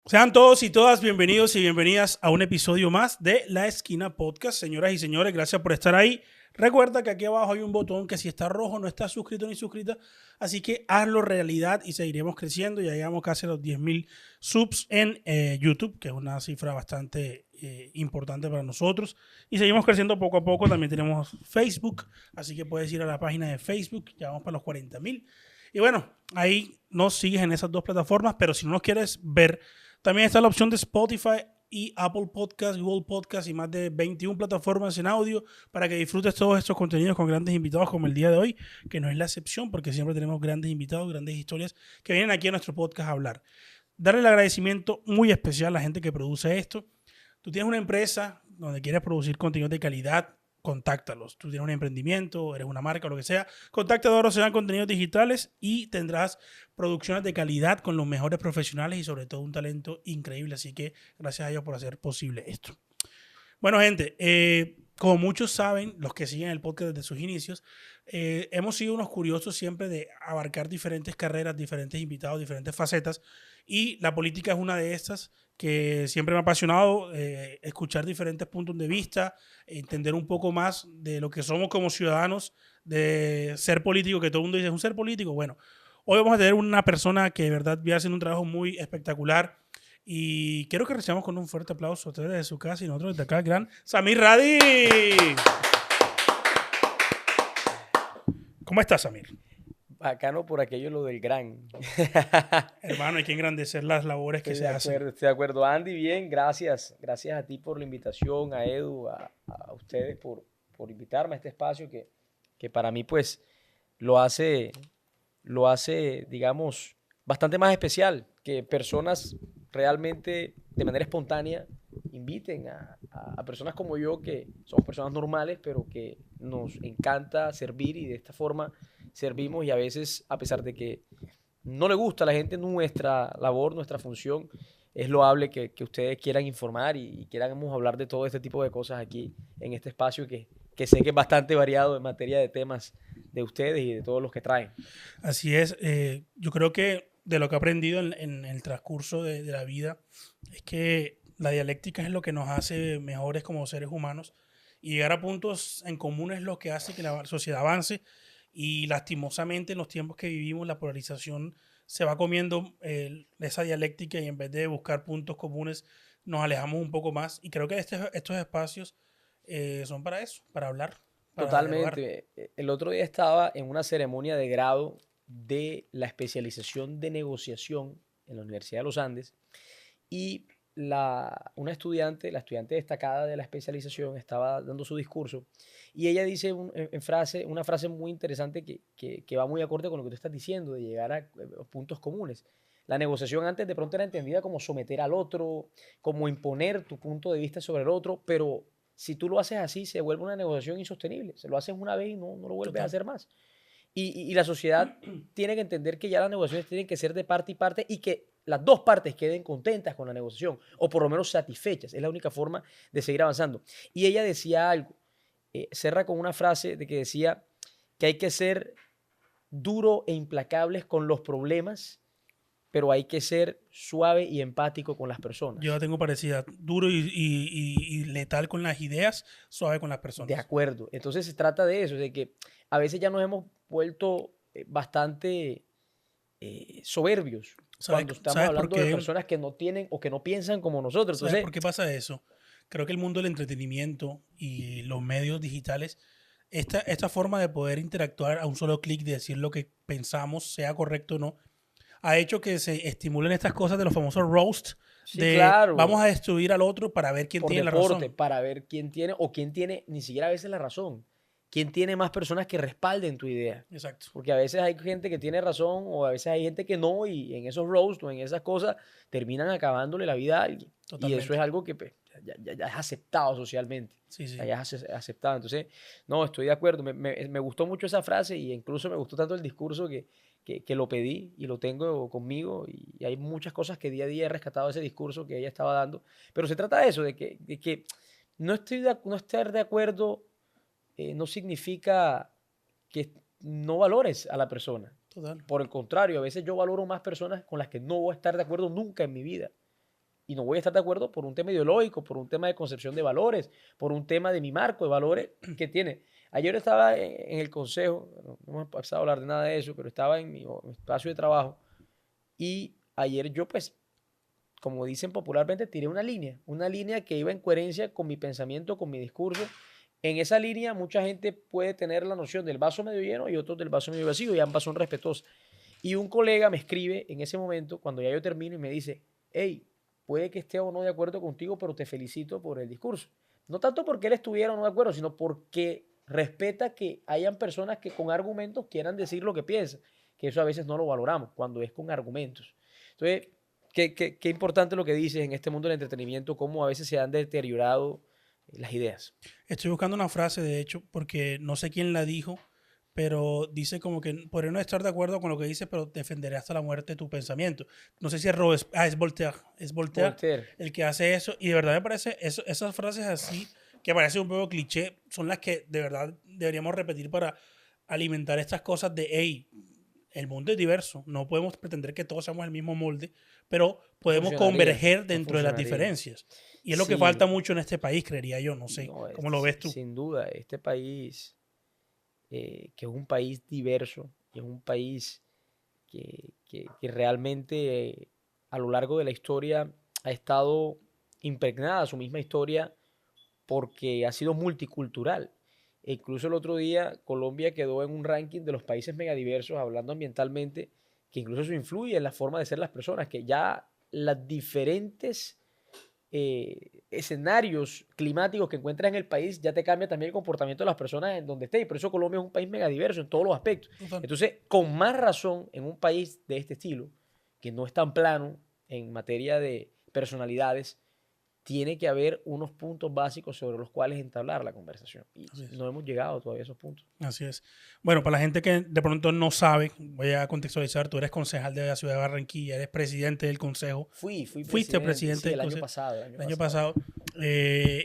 Sean todos y todas bienvenidos y bienvenidas a un episodio más de La Esquina Podcast. Señoras y señores, gracias por estar ahí. Recuerda que aquí abajo hay un botón que si está rojo no estás suscrito ni suscrita, así que hazlo realidad y seguiremos creciendo. Ya llegamos casi a los 10.000 subs en YouTube, que es una cifra bastante importante para nosotros. Y seguimos creciendo poco a poco. También tenemos Facebook, así que puedes ir a la página de Facebook. Ya vamos para los 40.000. Y bueno, ahí nos sigues en esas dos plataformas, pero si no nos quieres ver, también está la opción de Spotify y Apple Podcast, Google Podcast y más de 21 plataformas en audio para que disfrutes todos estos contenidos con grandes invitados como el día de hoy, que no es la excepción porque siempre tenemos grandes invitados, grandes historias que vienen aquí a nuestro podcast a hablar. Darle el agradecimiento muy especial a la gente que produce esto. Tú tienes una empresa donde quieres producir contenido de calidad, contáctalos. Tú tienes un emprendimiento, eres una marca o lo que sea, contacta a Oro Sean Contenidos Digitales y tendrás producciones de calidad con los mejores profesionales y sobre todo un talento increíble. Así que gracias a ellos por hacer posible esto. Bueno, gente, como muchos saben, los que siguen el podcast desde sus inicios, hemos sido unos curiosos siempre de abarcar diferentes carreras, diferentes invitados, diferentes facetas, y la política es una de estas que siempre me ha apasionado, escuchar diferentes puntos de vista, entender un poco más de lo que somos como ciudadanos, de ser político, que todo el mundo dice, ¿es un ser político? Bueno, hoy vamos a tener una persona que de verdad viene haciendo un trabajo muy espectacular, y quiero que recibamos con un fuerte aplauso a ustedes desde su casa y nosotros desde acá, el gran Samir Radi. ¿Cómo estás, Samir? Bacano por aquello lo del gran. Hermano, hay que engrandecer las labores que se hacen. Estoy de acuerdo. Andy, bien, gracias. Gracias a ti por la invitación, a Edu, a ustedes por invitarme a este espacio que para mí pues lo hace, digamos, bastante más especial, que personas realmente de manera espontánea inviten a personas como yo, que somos personas normales, pero que nos encanta servir y de esta forma servimos y a veces, a pesar de que no le gusta a la gente nuestra labor, nuestra función, es loable que ustedes quieran informar y queramos hablar de todo este tipo de cosas aquí en este espacio que sé que es bastante variado en materia de temas de ustedes y de todos los que traen. Así es. Yo creo que de lo que he aprendido en el transcurso de la vida es que la dialéctica es lo que nos hace mejores como seres humanos y llegar a puntos en común es lo que hace que la sociedad avance y lastimosamente en los tiempos que vivimos la polarización se va comiendo esa dialéctica y en vez de buscar puntos comunes nos alejamos un poco más y creo que estos espacios son para eso, para hablar, para dialogar. Totalmente. El otro día estaba en una ceremonia de grado de la especialización de negociación en la Universidad de los Andes y una estudiante, la estudiante destacada de la especialización, estaba dando su discurso y ella dice una frase muy interesante que va muy acorde con lo que tú estás diciendo, de llegar a puntos comunes. La negociación antes de pronto era entendida como someter al otro, como imponer tu punto de vista sobre el otro, pero si tú lo haces así, se vuelve una negociación insostenible. Se lo haces una vez y no lo vuelves a Total. hacer más. Y la sociedad tiene que entender que ya las negociaciones tienen que ser de parte y parte y que las dos partes queden contentas con la negociación o por lo menos satisfechas. Es la única forma de seguir avanzando. Y ella decía algo, cerra con una frase de que decía que hay que ser duro e implacables con los problemas, pero hay que ser suave y empático con las Yo la personas. tengo parecida, duro y letal con las ideas, suave con las De personas. acuerdo. Entonces se trata de eso, de que a veces ya nos hemos vuelto bastante soberbios ¿Sabes, cuando estamos sabes por hablando de qué? personas que no tienen o que no piensan como nosotros. ¿Sabes Entonces, por qué pasa eso? Creo que el mundo del entretenimiento y los medios digitales, esta forma de poder interactuar a un solo clic, de decir lo que pensamos, sea correcto o no, ha hecho que se estimulen estas cosas de los famosos roast, sí, de vamos claro, a destruir al otro para ver quién por tiene la deporte, razón. para ver quién tiene o quién tiene ni siquiera a veces la razón, quién tiene más personas que respalden tu idea. Exacto, Porque a veces hay gente que tiene razón o a veces hay gente que no y en esos roasts o en esas cosas terminan acabándole la vida a alguien. Y eso es totalmente. algo que pues, ya es aceptado socialmente. Sí, O sea, sí. ya es aceptado. Entonces, no, estoy de acuerdo. Me gustó mucho esa frase y incluso me gustó tanto el discurso que lo pedí y lo tengo conmigo. Y hay muchas cosas que día a día he rescatado de ese discurso que ella estaba dando. Pero se trata de eso, de que no estar de acuerdo no significa que no valores a la persona. Total. Por el contrario, a veces yo valoro más personas con las que no voy a estar de acuerdo nunca en mi vida. y no voy a estar de acuerdo por un tema ideológico, por un tema de concepción de valores, por un tema de mi marco de valores que tiene. Ayer estaba en el consejo, no hemos pasado a hablar de nada de eso, pero estaba en mi espacio de trabajo y ayer yo pues, como dicen popularmente, tiré una línea que iba en coherencia con mi pensamiento, con mi discurso. En esa línea mucha gente puede tener la noción del vaso medio lleno y otros del vaso medio vacío y ambas son respetuosas. Y un colega me escribe en ese momento, cuando ya yo termino, y me dice, hey, puede que esté o no de acuerdo contigo, pero te felicito por el discurso. No tanto porque él estuviera o no de acuerdo, sino porque respeta que hayan personas que con argumentos quieran decir lo que piensan, que eso a veces no lo valoramos, cuando es con argumentos. Entonces, qué importante lo que dices en este mundo del entretenimiento, cómo a veces se han deteriorado las ideas. Estoy buscando una frase, de hecho, porque no sé quién la dijo, pero dice como que podría no estar de acuerdo con lo que dice, pero defenderé hasta la muerte tu pensamiento. No sé si es es Voltaire. Es Voltaire Voltaire. el que hace eso. Y de verdad me parece, esas frases así, que parecen un poco cliché, son las que de verdad deberíamos repetir para alimentar estas cosas de, hey, el mundo es diverso. No podemos pretender que todos seamos el mismo molde, pero No podemos funcionaría, converger no dentro de las funcionaría. diferencias. Y es lo que falta Sí, mucho en este país, creería yo. No sé, no, ¿cómo lo ves tú? sin duda, este país, que es un país diverso, que es un país que realmente a lo largo de la historia ha estado impregnada su misma historia porque ha sido multicultural. E incluso el otro día Colombia quedó en un ranking de los países megadiversos, hablando ambientalmente, que incluso eso influye en la forma de ser las personas, que ya las diferentes escenarios climáticos que encuentras en el país, ya te cambia también el comportamiento de las personas en donde estés. Y por eso Colombia es un país megadiverso en todos los aspectos. Total. Entonces, con más razón, en un país de este estilo, que no es tan plano en materia de personalidades, tiene que haber unos puntos básicos sobre los cuales entablar la conversación. Y Así es. no hemos llegado todavía a esos puntos. Así es. Bueno, para la gente que de pronto no sabe, voy a contextualizar, tú eres concejal de la ciudad de Barranquilla, eres presidente del consejo, Fui fuiste presidente, presidente sí, del el año consejo pasado, el año el año pasado. pasado.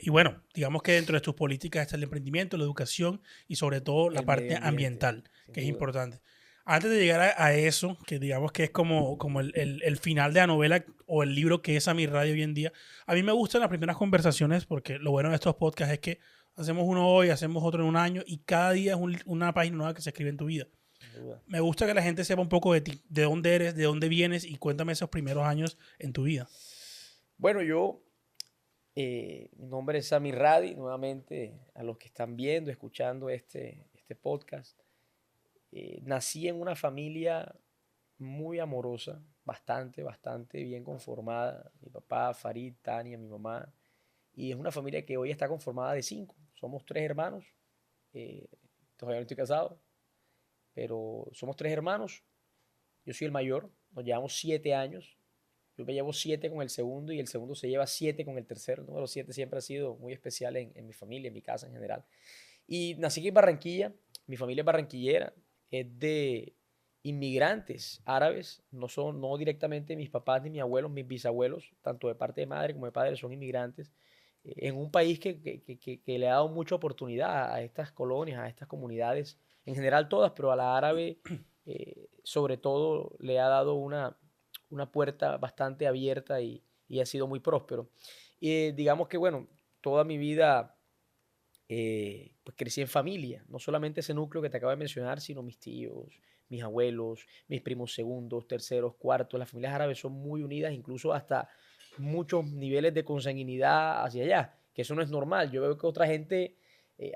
Y bueno, digamos que dentro de tus políticas está el emprendimiento, la educación y sobre todo la El medio parte ambiente, ambiental, sin que es duda. importante. Antes de llegar a eso, que digamos que es como el final de la novela o el libro que es A Mi Radio hoy en día, a mí me gustan las primeras conversaciones porque lo bueno de estos podcasts es que hacemos uno hoy, hacemos otro en un año y cada día es una página nueva que se escribe en tu vida. Sin duda. Me gusta que la gente sepa un poco de ti, de dónde eres, de dónde vienes y cuéntame esos primeros años en tu vida. Bueno, mi nombre es Sammy Radi, nuevamente a los que están viendo, escuchando este podcast. Nací en una familia muy amorosa, bastante bien conformada. Mi papá, Farid, Tania, mi mamá. Y es una familia que hoy está conformada de 5. Somos 3 hermanos. eh, Todavía no estoy casado, pero somos 3 hermanos. Yo soy el mayor, nos llevamos 7 años. Yo me llevo 7 con el segundo y el segundo se lleva 7 con el tercero. El número 7 siempre ha sido muy especial en mi familia, en mi casa en general. Y nací aquí en Barranquilla, mi familia es barranquillera, es de inmigrantes árabes, no directamente mis papás ni mis abuelos, mis bisabuelos, tanto de parte de madre como de padre, son inmigrantes, en un país que le ha dado mucha oportunidad a estas colonias, a estas comunidades, en general todas, pero a la árabe sobre todo le ha dado una puerta bastante abierta y ha sido muy próspero. Y digamos que, bueno, toda mi vida pues crecí en familia, no solamente ese núcleo que te acabo de mencionar, sino mis tíos, mis abuelos, mis primos segundos, terceros, cuartos. Las familias árabes son muy unidas, incluso hasta muchos niveles de consanguinidad hacia allá, que eso no es normal. Yo veo que otra gente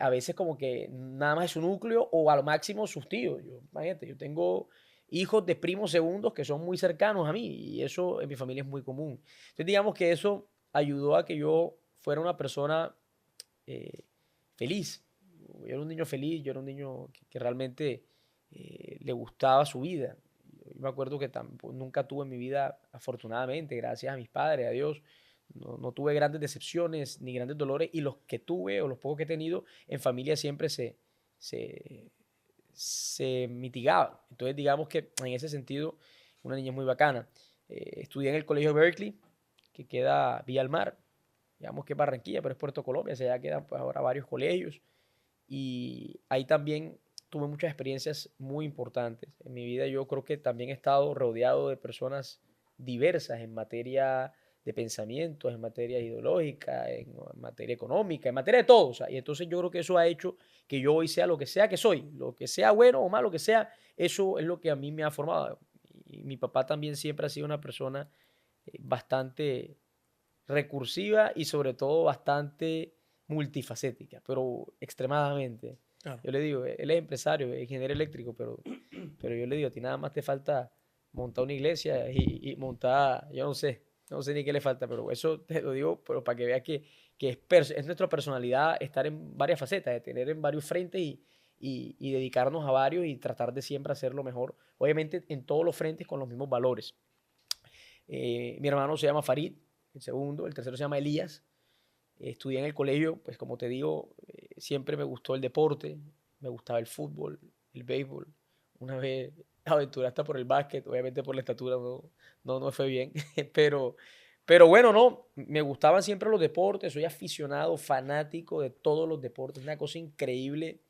a veces como que nada más es su núcleo o a lo máximo sus tíos. Imagínate, yo tengo hijos de primos segundos que son muy cercanos a mí y eso en mi familia es muy común. Entonces digamos que eso ayudó a que yo fuera una persona eh, feliz. Yo era un niño feliz, yo era un niño que realmente le gustaba su vida. Yo me acuerdo que nunca tuve en mi vida, afortunadamente, gracias a mis padres, a Dios, no tuve grandes decepciones ni grandes dolores y los que tuve o los pocos que he tenido en familia siempre se, se mitigaban. Entonces digamos que en ese sentido una niña muy bacana. Estudié en el colegio Berkeley, que queda Villa al Mar, digamos que es Barranquilla, pero es Puerto Colombia, o sea, ya quedan pues, ahora varios colegios y ahí también tuve muchas experiencias muy importantes. En mi vida yo creo que también he estado rodeado de personas diversas en materia de pensamientos, en materia ideológica, en materia económica, en materia de todo. O sea, y entonces yo creo que eso ha hecho que yo hoy sea lo que sea que soy, lo que sea bueno o malo que sea, eso es lo que a mí me ha formado. Y mi papá también siempre ha sido una persona bastante recursiva y sobre todo bastante multifacética, pero extremadamente. Claro. Yo le digo, él es empresario, es ingeniero eléctrico, pero yo le digo, a ti nada más te falta montar una iglesia y montar, yo no sé ni qué le falta, pero eso te lo digo pero para que veas que es nuestra personalidad estar en varias facetas, de tener en varios frentes y dedicarnos a varios y tratar de siempre hacerlo mejor, obviamente en todos los frentes con los mismos valores. Mi hermano se llama Farid, el segundo, el tercero se llama Elías. Estudié en el colegio, pues como te digo, siempre me gustó el deporte, me gustaba el fútbol, el béisbol. Una vez aventuré hasta por el básquet, obviamente por la estatura no fue bien, pero, pero bueno, no, me gustaban siempre los deportes, soy aficionado, fanático de todos los deportes, una cosa increíble,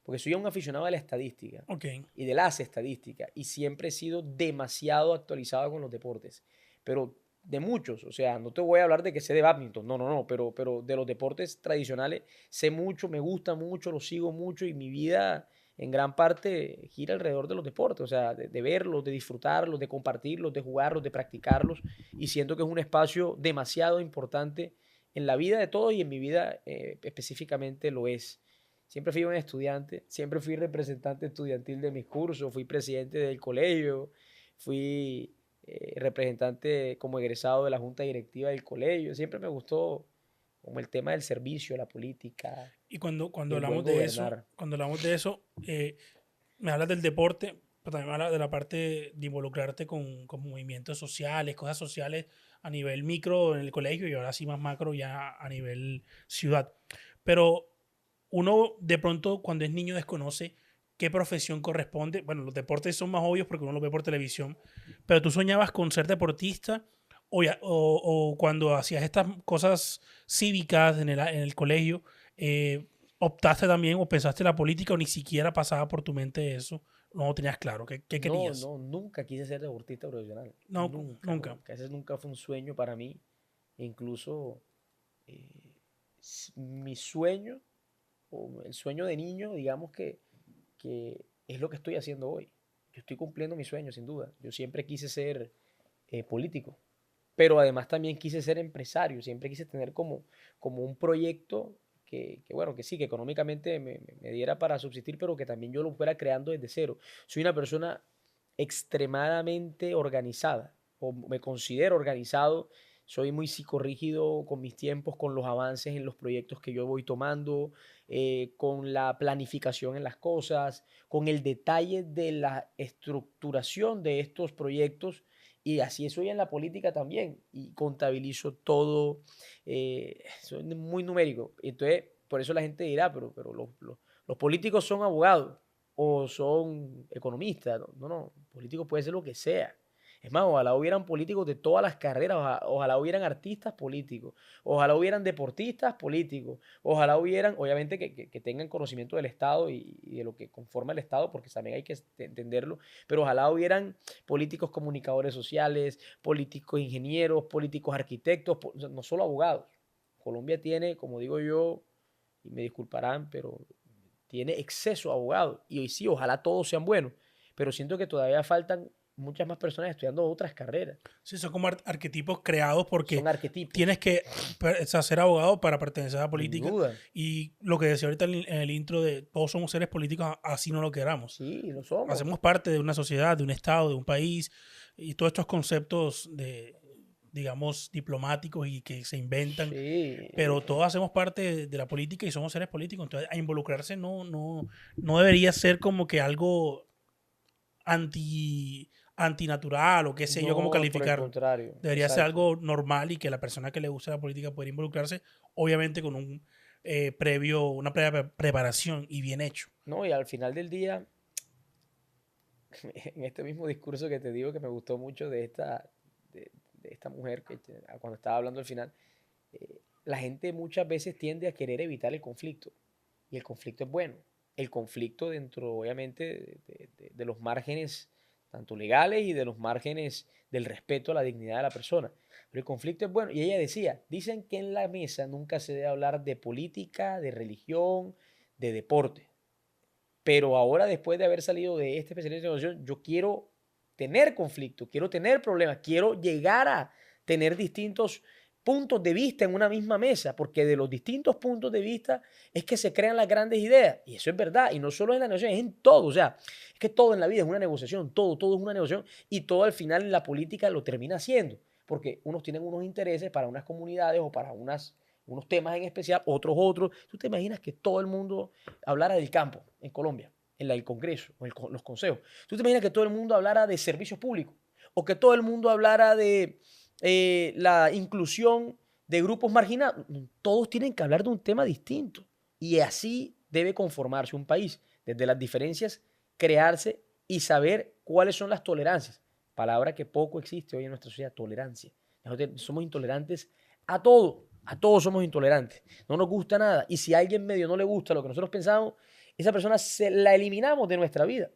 porque soy un aficionado de la estadística Ok. y de las estadísticas y siempre he sido demasiado actualizado con los deportes, pero de muchos, o sea, no te voy a hablar de que sé de badminton, no, pero de los deportes tradicionales sé mucho, me gusta mucho, los sigo mucho y mi vida en gran parte gira alrededor de los deportes, o sea, de verlos, de disfrutarlos, de compartirlos, de jugarlos, de practicarlos y siento que es un espacio demasiado importante en la vida de todos y en mi vida específicamente lo es. Siempre fui un estudiante, siempre fui representante estudiantil de mis cursos, fui presidente del colegio, fui representante como egresado de la junta directiva del colegio. Siempre me gustó como el tema del servicio, la política Y cuando y el buen hablamos de eso, gobernar. me hablas del deporte, pero también me hablas de la parte de involucrarte con movimientos sociales, cosas sociales a nivel micro en el colegio y ahora sí más macro ya a nivel ciudad. Pero uno de pronto cuando es niño desconoce qué profesión corresponde. Bueno, los deportes son más obvios porque uno los ve por televisión, pero tú soñabas con ser deportista o cuando hacías estas cosas cívicas en el colegio, optaste también o pensaste en la política o ni siquiera pasaba por tu mente eso, no lo tenías claro, ¿qué No, querías? no, nunca quise ser deportista profesional. No, Nunca, nunca. nunca. Ese nunca fue un sueño para mí. E incluso eh, mi sueño, o el sueño de niño, digamos que es lo que estoy haciendo hoy. Yo estoy cumpliendo mi sueño, sin duda. Yo siempre quise ser político, pero además también quise ser empresario, siempre quise tener como un proyecto bueno, que sí, que económicamente me diera para subsistir, pero que también yo lo fuera creando desde cero. Soy una persona extremadamente organizada, o me considero organizado, soy muy psicorrígido con mis tiempos, con los avances en los proyectos que yo voy tomando, con la planificación en las cosas, con el detalle de la estructuración de estos proyectos y así soy en la política también. Y contabilizo todo. Soy muy numérico. Entonces, por eso la gente dirá, pero los políticos son abogados o son economistas. No. Político puede ser lo que sea. Es más, ojalá hubieran políticos de todas las carreras, ojalá hubieran artistas políticos, ojalá hubieran deportistas políticos, ojalá hubieran, obviamente, que tengan conocimiento del Estado y de lo que conforma el Estado, porque también hay que entenderlo, pero ojalá hubieran políticos comunicadores sociales, políticos ingenieros, políticos arquitectos, o sea, no solo abogados. Colombia tiene, como digo yo, y me disculparán, pero tiene exceso de abogados. Y hoy sí, ojalá todos sean buenos, pero siento que todavía faltan muchas más personas estudiando otras carreras. Sí, son como arquetipos creados porque Son arquetipos, tienes que ser abogado para pertenecer a la sin política. duda. Y lo que decía ahorita en el intro de todos somos seres políticos, así no lo queramos. Sí, lo somos. Hacemos parte de una sociedad, de un estado, de un país, y todos estos conceptos digamos, diplomáticos y que se inventan, Sí, pero todos hacemos parte de la política y somos seres políticos. Entonces, a involucrarse no debería ser como que algo antinatural o qué sé yo cómo no, por el calificarlo. contrario, Debería ser exacto. algo normal y que la persona que le gusta la política pueda involucrarse, obviamente con una previa preparación y bien hecho. No, y al final del día, en este mismo discurso que te digo que me gustó mucho de esta mujer cuando estaba hablando al final, la gente muchas veces tiende a querer evitar el conflicto. Y el conflicto es bueno. El conflicto dentro, obviamente, de los márgenes tanto legales y de los márgenes del respeto a la dignidad de la persona. Pero el conflicto es bueno. Y ella decía, dicen que en la mesa nunca se debe hablar de política, de religión, de deporte. Pero ahora, después de haber salido de este especialista de negociación, yo quiero tener conflicto, quiero tener problemas, quiero llegar a tener distintos puntos de vista en una misma mesa, porque de los distintos puntos de vista es que se crean las grandes ideas. Y eso es verdad, y no solo en la negociación, es en todo. O sea, es que todo en la vida es una negociación, todo es una negociación, y todo al final en la política lo termina haciendo, porque unos tienen unos intereses para unas comunidades o para unos temas en especial, otros. ¿Tú te imaginas que todo el mundo hablara del campo en Colombia, en el Congreso o los consejos? ¿Tú te imaginas que todo el mundo hablara de servicios públicos o que todo el mundo hablara de la inclusión de grupos marginados? Todos tienen que hablar de un tema distinto y así debe conformarse un país, desde las diferencias, crearse y saber cuáles son las tolerancias. Palabra que poco existe hoy en nuestra sociedad, tolerancia. Nosotros somos intolerantes a todos somos intolerantes, no nos gusta nada. Y si a alguien medio no le gusta lo que nosotros pensamos, esa persona la eliminamos de nuestra vida.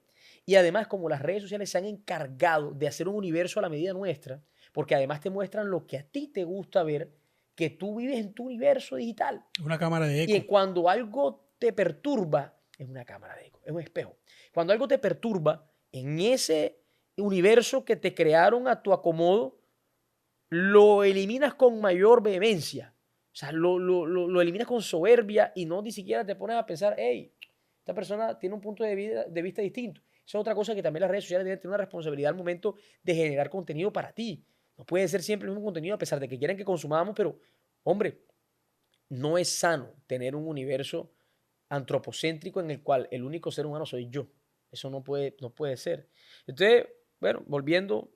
Y además, como las redes sociales se han encargado de hacer un universo a la medida nuestra, porque además te muestran lo que a ti te gusta ver, que tú vives en tu universo digital. Una cámara de eco. Y cuando algo te perturba, es una cámara de eco, es un espejo. Cuando algo te perturba en ese universo que te crearon a tu acomodo, lo eliminas con mayor vehemencia. O sea, lo eliminas con soberbia y no ni siquiera te pones a pensar, hey, esta persona tiene un punto de vista distinto. Esa es otra cosa que también las redes sociales deben tener una responsabilidad al momento de generar contenido para ti. No puede ser siempre el mismo contenido a pesar de que quieren que consumamos, pero, hombre, no es sano tener un universo antropocéntrico en el cual el único ser humano soy yo. Eso no puede ser. Entonces, bueno, volviendo,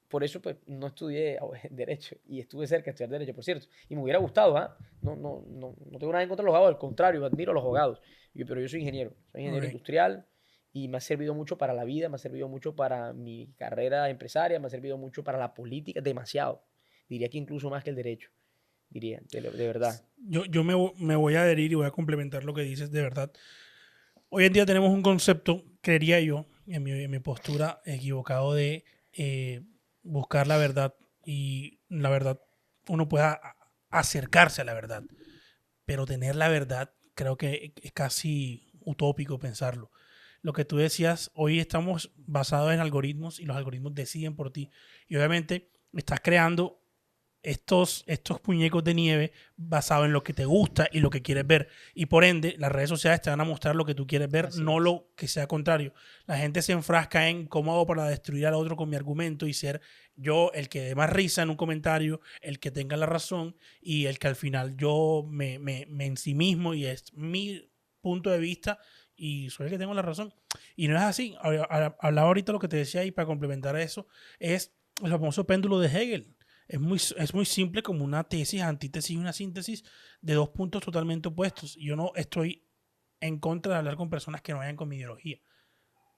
por eso pues no estudié Derecho y estuve cerca de estudiar Derecho, por cierto. Y me hubiera gustado, ¿ah? No tengo nada en contra de los abogados, al contrario, admiro a los abogados. Pero yo soy ingeniero industrial y me ha servido mucho para la vida, me ha servido mucho para mi carrera empresaria, me ha servido mucho para la política, demasiado. Diría que incluso más que el Derecho, diría, de verdad. Yo me voy a adherir y voy a complementar lo que dices, de verdad. Hoy en día tenemos un concepto, creería yo, en mi postura, equivocado de buscar la verdad. Y la verdad, uno puede acercarse a la verdad, pero tener la verdad creo que es casi utópico pensarlo. Lo que tú decías, hoy estamos basados en algoritmos y los algoritmos deciden por ti. Y obviamente estás creando estos muñecos de nieve basados en lo que te gusta y lo que quieres ver. Y por ende, las redes sociales te van a mostrar lo que tú quieres ver, no lo que sea contrario. La gente se enfrasca en cómo hago para destruir al otro con mi argumento y ser yo el que dé más risa en un comentario, el que tenga la razón y el que al final yo me en sí mismo y es mi punto de vista y soy el que tengo la razón. Y no es así. Hablaba ahorita lo que te decía y para complementar eso es el famoso péndulo de Hegel. Es muy simple como una tesis, antítesis y una síntesis de dos puntos totalmente opuestos. Yo no estoy en contra de hablar con personas que no vayan con mi ideología.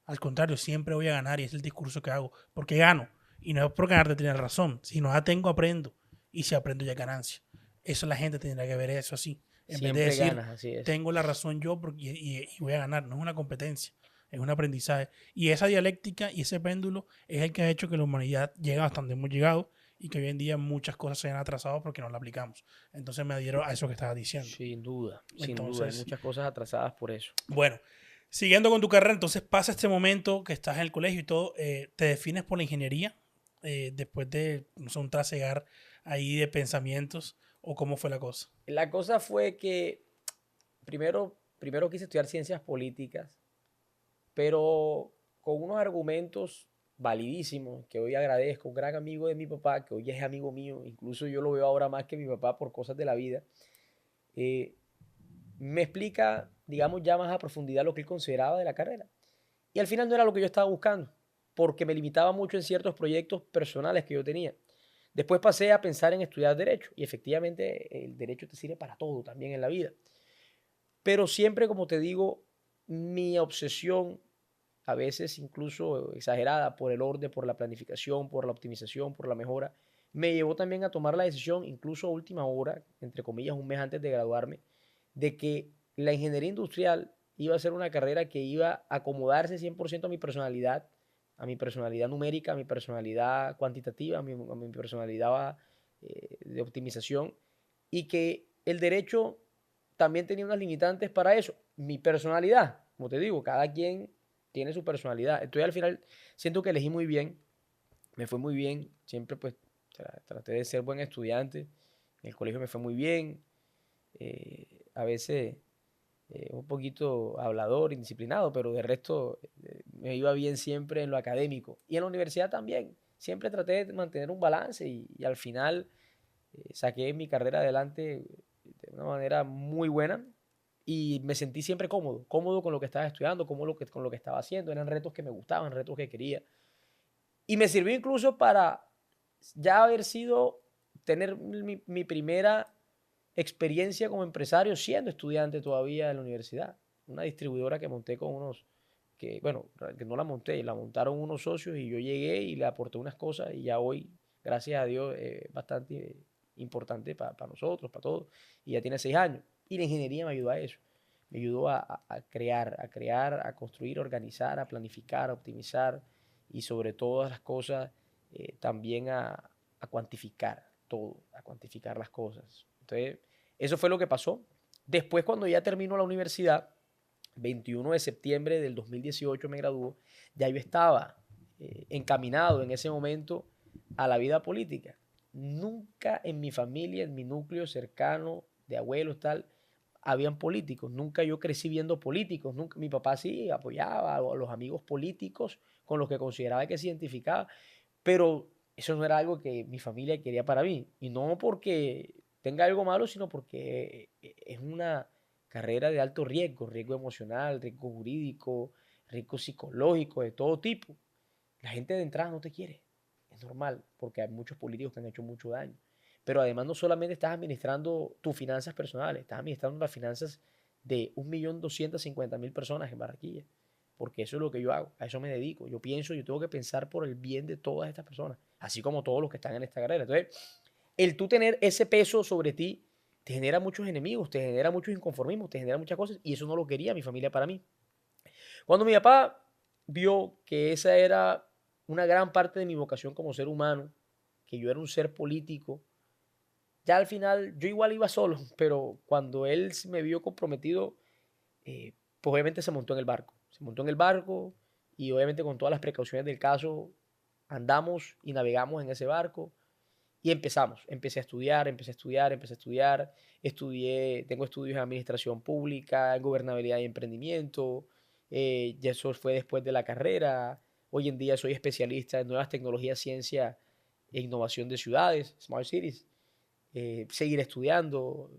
Al contrario, siempre voy a ganar y es el discurso que hago. Porque gano. Y no es por ganar de tener razón. Si no la tengo, aprendo. Y si aprendo, ya es ganancia. Eso la gente tendrá que ver eso así. En Siempre vez de decir, ganas, así es. tengo la razón yo y voy a ganar. No es una competencia. Es un aprendizaje. Y esa dialéctica y ese péndulo es el que ha hecho que la humanidad llegue hasta donde hemos llegado y que hoy en día muchas cosas se han atrasado porque no la aplicamos. Entonces me adhiero a eso que estabas diciendo. Sin duda. Hay muchas cosas atrasadas por eso. Bueno, siguiendo con tu carrera, entonces pasa este momento que estás en el colegio y todo, te defines por la ingeniería después de, no sé, un trasegar ahí de pensamientos o cómo fue la cosa. La cosa fue que primero quise estudiar ciencias políticas, pero con unos argumentos validísimos, que hoy agradezco, un gran amigo de mi papá, que hoy es amigo mío, incluso yo lo veo ahora más que mi papá por cosas de la vida, me explica, digamos, ya más a profundidad lo que él consideraba de la carrera. Y al final no era lo que yo estaba buscando, porque me limitaba mucho en ciertos proyectos personales que yo tenía. Después pasé a pensar en estudiar Derecho, y efectivamente el Derecho te sirve para todo también en la vida. Pero siempre, como te digo, mi obsesión, a veces incluso exagerada, por el orden, por la planificación, por la optimización, por la mejora, me llevó también a tomar la decisión, incluso a última hora, entre comillas, un mes antes de graduarme, de que la ingeniería industrial iba a ser una carrera que iba a acomodarse 100% a mi personalidad, a mi personalidad numérica, a mi personalidad cuantitativa, a mi personalidad de optimización, y que el derecho también tenía unas limitantes para eso. Mi personalidad, como te digo, cada quien tiene su personalidad. Entonces al final siento que elegí muy bien, me fue muy bien, siempre pues traté de ser buen estudiante, en el colegio me fue muy bien, a veces un poquito hablador, indisciplinado, pero de resto me iba bien siempre en lo académico. Y en la universidad también, siempre traté de mantener un balance y al final saqué mi carrera adelante de una manera muy buena y me sentí siempre cómodo, cómodo con lo que estaba estudiando, cómodo con lo que estaba haciendo, eran retos que me gustaban, retos que quería. Y me sirvió incluso para ya haber sido, tener mi primera experiencia como empresario siendo estudiante todavía en la universidad. Una distribuidora que monté con unos, que bueno, que no la monté, la montaron unos socios y yo llegué y le aporté unas cosas y ya hoy, gracias a Dios, bastante importante para nosotros, para todos, y ya tiene 6 años. Y la ingeniería me ayudó a eso. Me ayudó a crear, a construir, a organizar, a planificar, a optimizar y sobre todas las cosas también a cuantificar todo, a cuantificar las cosas. Entonces, eso fue lo que pasó. Después, cuando ya terminó la universidad, 21 de septiembre del 2018 me graduó, ya yo estaba encaminado en ese momento a la vida política. Nunca en mi familia, en mi núcleo cercano de abuelos, tal, habían políticos. Nunca yo crecí viendo políticos. Nunca, mi papá sí apoyaba a los amigos políticos con los que consideraba que se identificaba, pero eso no era algo que mi familia quería para mí. Y no porque tenga algo malo, sino porque es una carrera de alto riesgo, riesgo emocional, riesgo jurídico, riesgo psicológico, de todo tipo. La gente de entrada no te quiere. Es normal, porque hay muchos políticos que han hecho mucho daño. Pero además no solamente estás administrando tus finanzas personales, estás administrando las finanzas de 1.250.000 personas en Barranquilla. Porque eso es lo que yo hago, a eso me dedico. Yo pienso, yo tengo que pensar por el bien de todas estas personas, así como todos los que están en esta carrera. Entonces, el tú tener ese peso sobre ti te genera muchos enemigos, te genera muchos inconformismos, te genera muchas cosas, y eso no lo quería mi familia para mí. Cuando mi papá vio que esa era una gran parte de mi vocación como ser humano, que yo era un ser político, ya al final yo igual iba solo, pero cuando él me vio comprometido, pues obviamente se montó en el barco. Se montó en el barco y obviamente con todas las precauciones del caso andamos y navegamos en ese barco y empezamos. Empecé a estudiar, empecé a estudiar, empecé a estudiar. Estudié, tengo estudios en administración pública, en gobernabilidad y emprendimiento. Y eso fue después de la carrera. Hoy en día soy especialista en nuevas tecnologías, ciencia e innovación de ciudades, Smart Cities. Seguir estudiando.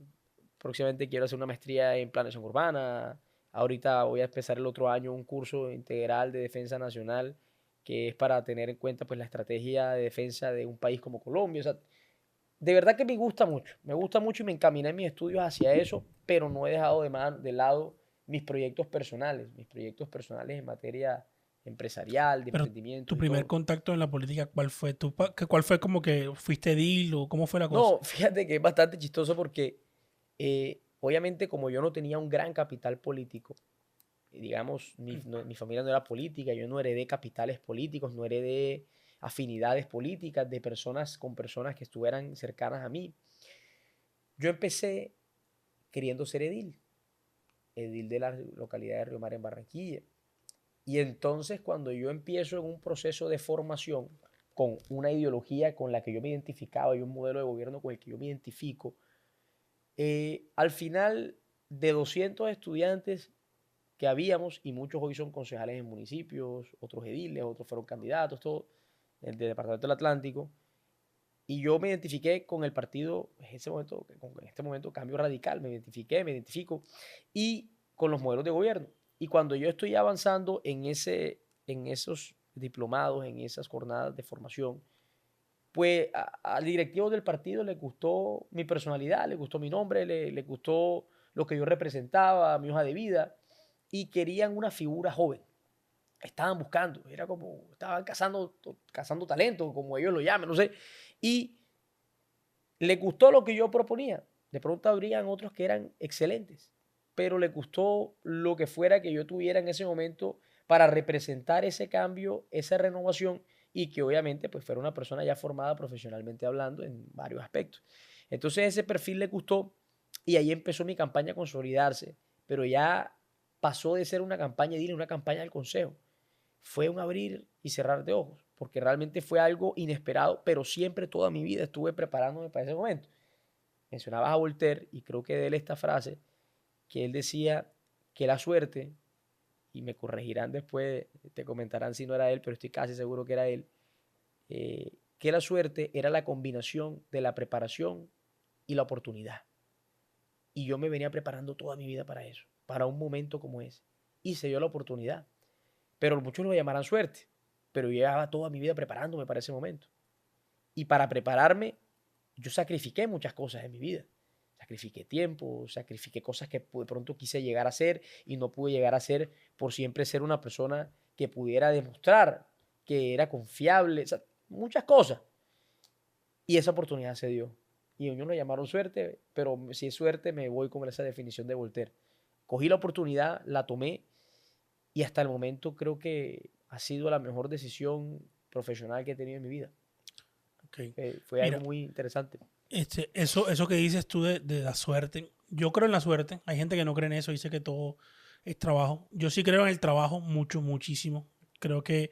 Próximamente quiero hacer una maestría en planeación urbana. Ahorita voy a empezar el otro año un curso integral de defensa nacional que es para tener en cuenta pues la estrategia de defensa de un país como Colombia. O sea, de verdad que me gusta mucho y me encaminé en mis estudios hacia eso, pero no he dejado de lado mis proyectos personales en materia empresarial, de Pero emprendimiento tu y primer todo. contacto en la política, ¿cuál fue? ¿Cuál fue como que fuiste edil o cómo fue la cosa? No, fíjate que es bastante chistoso porque obviamente como yo no tenía un gran capital político, digamos, mi familia no era política, yo no heredé capitales políticos, no heredé afinidades políticas de personas con personas que estuvieran cercanas a mí. Yo empecé queriendo ser edil de la localidad de Río Mar en Barranquilla. Y entonces cuando yo empiezo en un proceso de formación con una ideología con la que yo me identificaba y un modelo de gobierno con el que yo me identifico, al final de 200 estudiantes que habíamos, y muchos hoy son concejales en municipios, otros ediles, otros fueron candidatos, todo, el del Departamento del Atlántico, y yo me identifiqué con el partido, en este momento Cambio Radical, me identifico, y con los modelos de gobierno. Y cuando yo estoy avanzando en esos diplomados, en esas jornadas de formación, pues al directivo del partido le gustó mi personalidad, le gustó mi nombre, le gustó lo que yo representaba, mi hoja de vida, y querían una figura joven. Estaban buscando, era como, estaban cazando talento, como ellos lo llaman, no sé. Y les gustó lo que yo proponía. De pronto habrían otros que eran excelentes, pero les gustó lo que fuera que yo tuviera en ese momento para representar ese cambio, esa renovación y que obviamente pues fuera una persona ya formada profesionalmente hablando en varios aspectos. Entonces ese perfil le gustó y ahí empezó mi campaña a consolidarse, pero ya pasó de ser una campaña de una campaña del consejo. Fue un abrir y cerrar de ojos, porque realmente fue algo inesperado, pero siempre toda mi vida estuve preparándome para ese momento. Mencionabas a Voltaire y creo que de él esta frase, que él decía que la suerte, y me corregirán después, te comentarán si no era él, pero estoy casi seguro que era él, que la suerte era la combinación de la preparación y la oportunidad. Y yo me venía preparando toda mi vida para eso, para un momento como ese. Y se dio la oportunidad. Pero muchos lo llamarán suerte, pero yo llevaba toda mi vida preparándome para ese momento. Y para prepararme, yo sacrifiqué muchas cosas en mi vida. Sacrifiqué tiempo, sacrifiqué cosas que de pronto quise llegar a ser y no pude llegar a ser por siempre ser una persona que pudiera demostrar que era confiable, o sea, muchas cosas. Y esa oportunidad se dio. Y ellos lo llamaron suerte, pero si es suerte me voy con esa definición de Voltaire. Cogí la oportunidad, la tomé y hasta el momento creo que ha sido la mejor decisión profesional que he tenido en mi vida. Okay. Fue Mira, algo muy interesante. Eso que dices tú de la suerte, yo creo en la suerte. Hay gente que no cree en eso, dice que todo es trabajo. Yo sí creo en el trabajo mucho, muchísimo. Creo que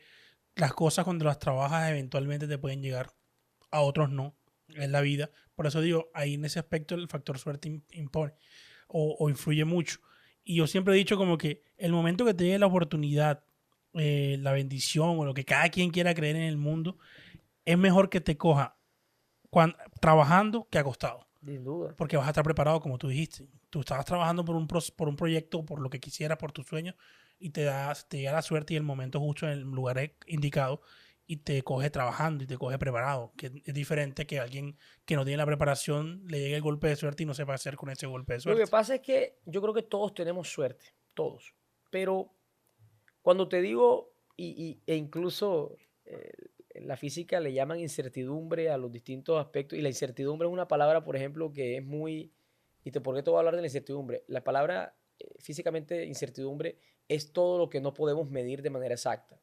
las cosas cuando las trabajas eventualmente te pueden llegar, a otros no. Es la vida. Por eso digo, ahí en ese aspecto el factor suerte impone o influye mucho. Y yo siempre he dicho como que el momento que te llegue la oportunidad, la bendición o lo que cada quien quiera creer en el mundo, es mejor que te coja trabajando que acostado. Sin duda. Porque vas a estar preparado, como tú dijiste. Tú estabas trabajando por un proyecto, por lo que quisieras, por tus sueños, y te llega la suerte y el momento justo en el lugar indicado, y te coge trabajando y te coge preparado. Que es diferente que alguien que no tiene la preparación le llegue el golpe de suerte y no sepa hacer con ese golpe de Lo que suerte. pasa es que yo creo que todos tenemos suerte, todos. Pero cuando te digo, e incluso en la física le llaman incertidumbre a los distintos aspectos, y la incertidumbre es una palabra, por ejemplo, que es muy... ¿Por qué te voy a hablar de la incertidumbre? La palabra físicamente incertidumbre es todo lo que no podemos medir de manera exacta.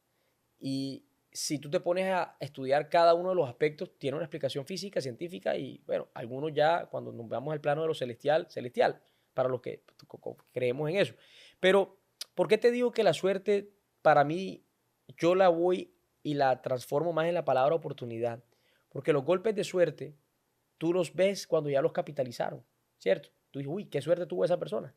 Y si tú te pones a estudiar cada uno de los aspectos, tiene una explicación física, científica, y bueno, algunos ya cuando nos veamos al plano de lo celestial, celestial, para los que creemos en eso. Pero, ¿por qué te digo que la suerte, para mí, yo la voy y la transformo más en la palabra oportunidad? Porque los golpes de suerte, tú los ves cuando ya los capitalizaron, ¿cierto? Tú dices, uy, qué suerte tuvo esa persona.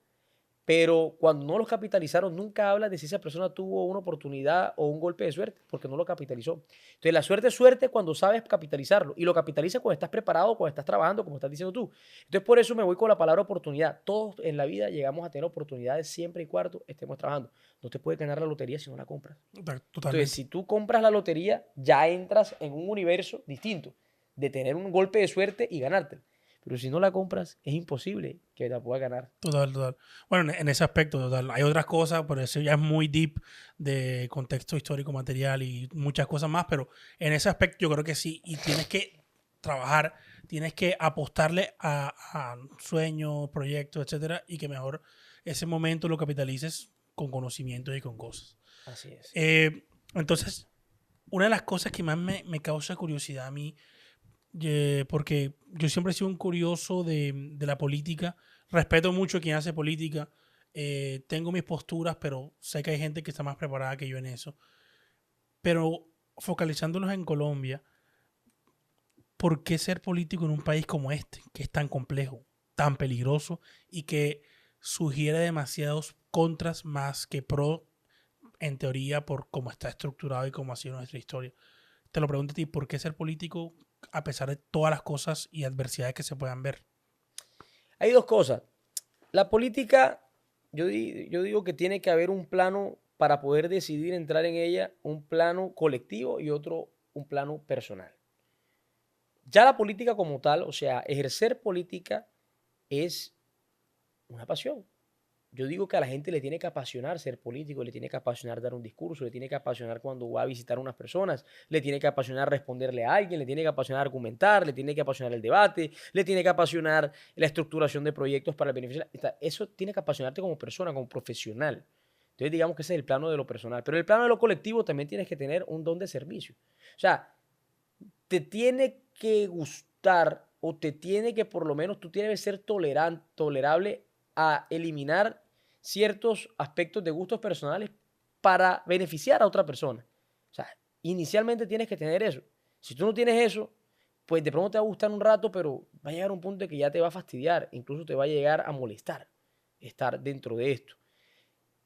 Pero cuando no los capitalizaron, nunca habla de si esa persona tuvo una oportunidad o un golpe de suerte, porque no lo capitalizó. Entonces, la suerte es suerte cuando sabes capitalizarlo. Y lo capitalizas cuando estás preparado, cuando estás trabajando, como estás diciendo tú. Entonces, por eso me voy con la palabra oportunidad. Todos en la vida llegamos a tener oportunidades siempre y cuando estemos trabajando. No te puedes ganar la lotería si no la compras. Totalmente. Entonces, si tú compras la lotería, ya entras en un universo distinto de tener un golpe de suerte y ganártela. Pero si no la compras, es imposible que la puedas ganar. Total. Bueno, en ese aspecto, total. Hay otras cosas, por eso ya es muy deep de contexto histórico, material y muchas cosas más, pero en ese aspecto yo creo que sí. Y tienes que trabajar, tienes que apostarle a sueños, proyectos, etcétera, y que mejor ese momento lo capitalices con conocimiento y con cosas. Así es. Entonces, una de las cosas que más me causa curiosidad a mí, porque yo siempre he sido un curioso de la política, respeto mucho a quien hace política, tengo mis posturas, pero sé que hay gente que está más preparada que yo en eso. Pero focalizándonos en Colombia, ¿por qué ser político en un país como este, que es tan complejo, tan peligroso y que sugiere demasiados contras más que pro, en teoría, por cómo está estructurado y cómo ha sido nuestra historia? Te lo pregunto a ti, ¿por qué ser político a pesar de todas las cosas y adversidades que se puedan ver? Hay dos cosas. La política, yo digo que tiene que haber un plano para poder decidir entrar en ella, un plano colectivo y otro, un plano personal. Ya la política como tal, o sea, ejercer política es una pasión. Yo digo que a la gente le tiene que apasionar ser político, le tiene que apasionar dar un discurso, le tiene que apasionar cuando va a visitar a unas personas, le tiene que apasionar responderle a alguien, le tiene que apasionar argumentar, le tiene que apasionar el debate, le tiene que apasionar la estructuración de proyectos para el beneficio. Eso tiene que apasionarte como persona, como profesional. Entonces, Entonces digamos que ese es el plano de lo personal. Pero en el plano de lo colectivo también tienes que tener un don de servicio. O sea, te tiene que gustar o te tiene que, por lo menos, tú tienes que ser tolerable a eliminar ciertos aspectos de gustos personales para beneficiar a otra persona. O sea, inicialmente tienes que tener eso. Si tú no tienes eso, pues de pronto te va a gustar un rato, pero va a llegar un punto en que ya te va a fastidiar, incluso te va a llegar a molestar estar dentro de esto.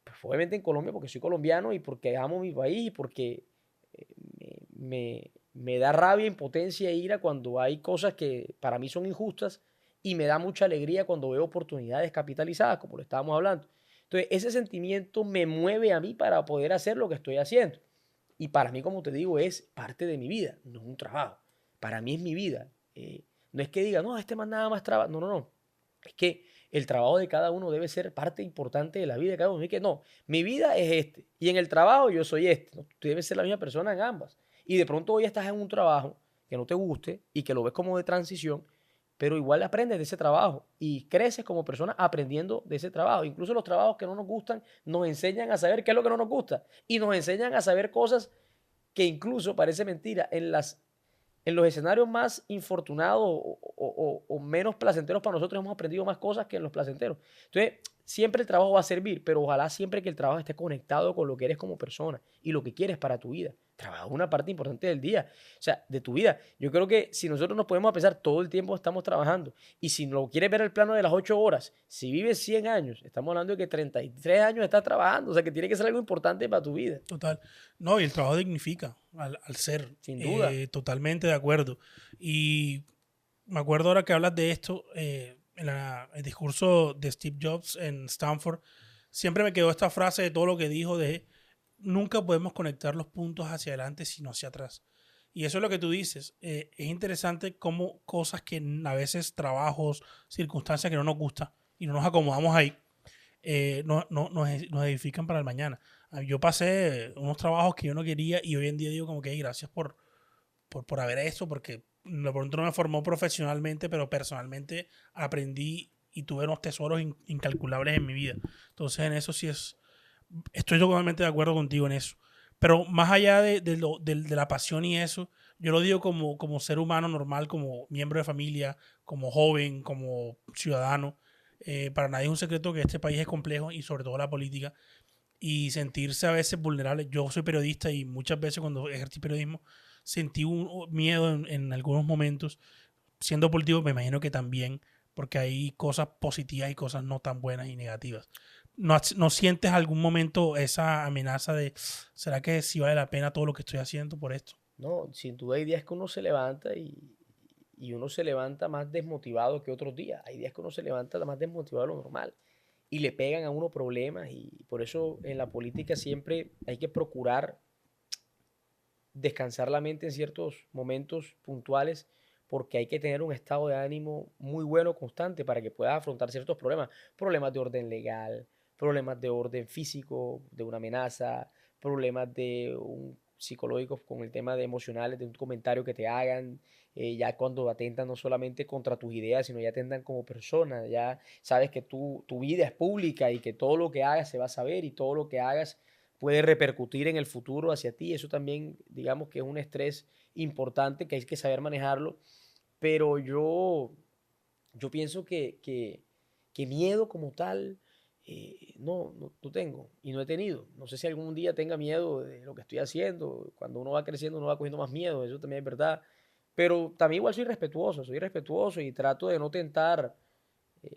Pues obviamente en Colombia, porque soy colombiano y porque amo mi país y porque me da rabia, impotencia e ira cuando hay cosas que para mí son injustas y me da mucha alegría cuando veo oportunidades capitalizadas, como lo estábamos hablando. Entonces, ese sentimiento me mueve a mí para poder hacer lo que estoy haciendo. Y para mí, como te digo, es parte de mi vida, no es un trabajo. Para mí es mi vida. No es que diga, no, este más nada más trabajo. No, no, no. Es que el trabajo de cada uno debe ser parte importante de la vida de cada uno. Es que no, mi vida es este y en el trabajo yo soy este. ¿No? Tú debes ser la misma persona en ambas. Y de pronto hoy estás en un trabajo que no te guste y que lo ves como de transición, pero igual aprendes de ese trabajo y creces como persona aprendiendo de ese trabajo. Incluso los trabajos que no nos gustan nos enseñan a saber qué es lo que no nos gusta y nos enseñan a saber cosas que incluso parece mentira en los escenarios más infortunados o menos placenteros para nosotros hemos aprendido más cosas que en los placenteros. Entonces, siempre el trabajo va a servir, pero ojalá siempre que el trabajo esté conectado con lo que eres como persona y lo que quieres para tu vida. Trabajo es una parte importante del día, o sea, de tu vida. Yo creo que si nosotros nos podemos pensar todo el tiempo estamos trabajando y si lo quieres ver el plano de las 8 horas, si vives 100 años, estamos hablando de que 33 años estás trabajando, o sea, que tiene que ser algo importante para tu vida. Total. No, y el trabajo dignifica al ser. Sin duda. Totalmente de acuerdo. Y me acuerdo ahora que hablas de esto, en el discurso de Steve Jobs en Stanford, siempre me quedó esta frase de todo lo que dijo de nunca podemos conectar los puntos hacia adelante sino hacia atrás. Y eso es lo que tú dices. Es interesante cómo cosas que a veces trabajos, circunstancias que no nos gustan y no nos acomodamos ahí, nos edifican para el mañana. Yo pasé unos trabajos que yo no quería y hoy en día digo como que "Hey, gracias por haber esto, porque de pronto no me formó profesionalmente, pero personalmente aprendí y tuve unos tesoros incalculables en mi vida. Entonces en eso sí estoy totalmente de acuerdo contigo en eso. Pero más allá de la pasión y eso, yo lo digo como ser humano normal, como miembro de familia, como joven, como ciudadano. Para nadie es un secreto que este país es complejo y sobre todo la política. Y sentirse a veces vulnerable. Yo soy periodista y muchas veces cuando ejercí periodismo sentí un miedo en algunos momentos. Siendo político me imagino que también, porque hay cosas positivas y cosas no tan buenas y negativas. ¿No sientes algún momento esa amenaza de, ¿será que sí vale la pena todo lo que estoy haciendo por esto? No, sin duda hay días que uno se levanta y uno se levanta más desmotivado que otros días. Hay días que uno se levanta más desmotivado de lo normal y le pegan a uno problemas y por eso en la política siempre hay que procurar descansar la mente en ciertos momentos puntuales porque hay que tener un estado de ánimo muy bueno, constante, para que puedas afrontar ciertos problemas. Problemas de orden legal, problemas de orden físico, de una amenaza, problemas de un psicológicos con el tema de emocionales, de un comentario que te hagan, ya cuando atentan no solamente contra tus ideas, sino ya atentan como persona, ya sabes que tu vida es pública y que todo lo que hagas se va a saber y todo lo que hagas puede repercutir en el futuro hacia ti. Eso también, digamos que es un estrés importante que hay que saber manejarlo. Pero yo pienso que miedo como tal, no tengo y no he tenido. No sé si algún día tenga miedo de lo que estoy haciendo. Cuando uno va creciendo, uno va cogiendo más miedo. Eso también es verdad. Pero también igual soy respetuoso y trato de no tentar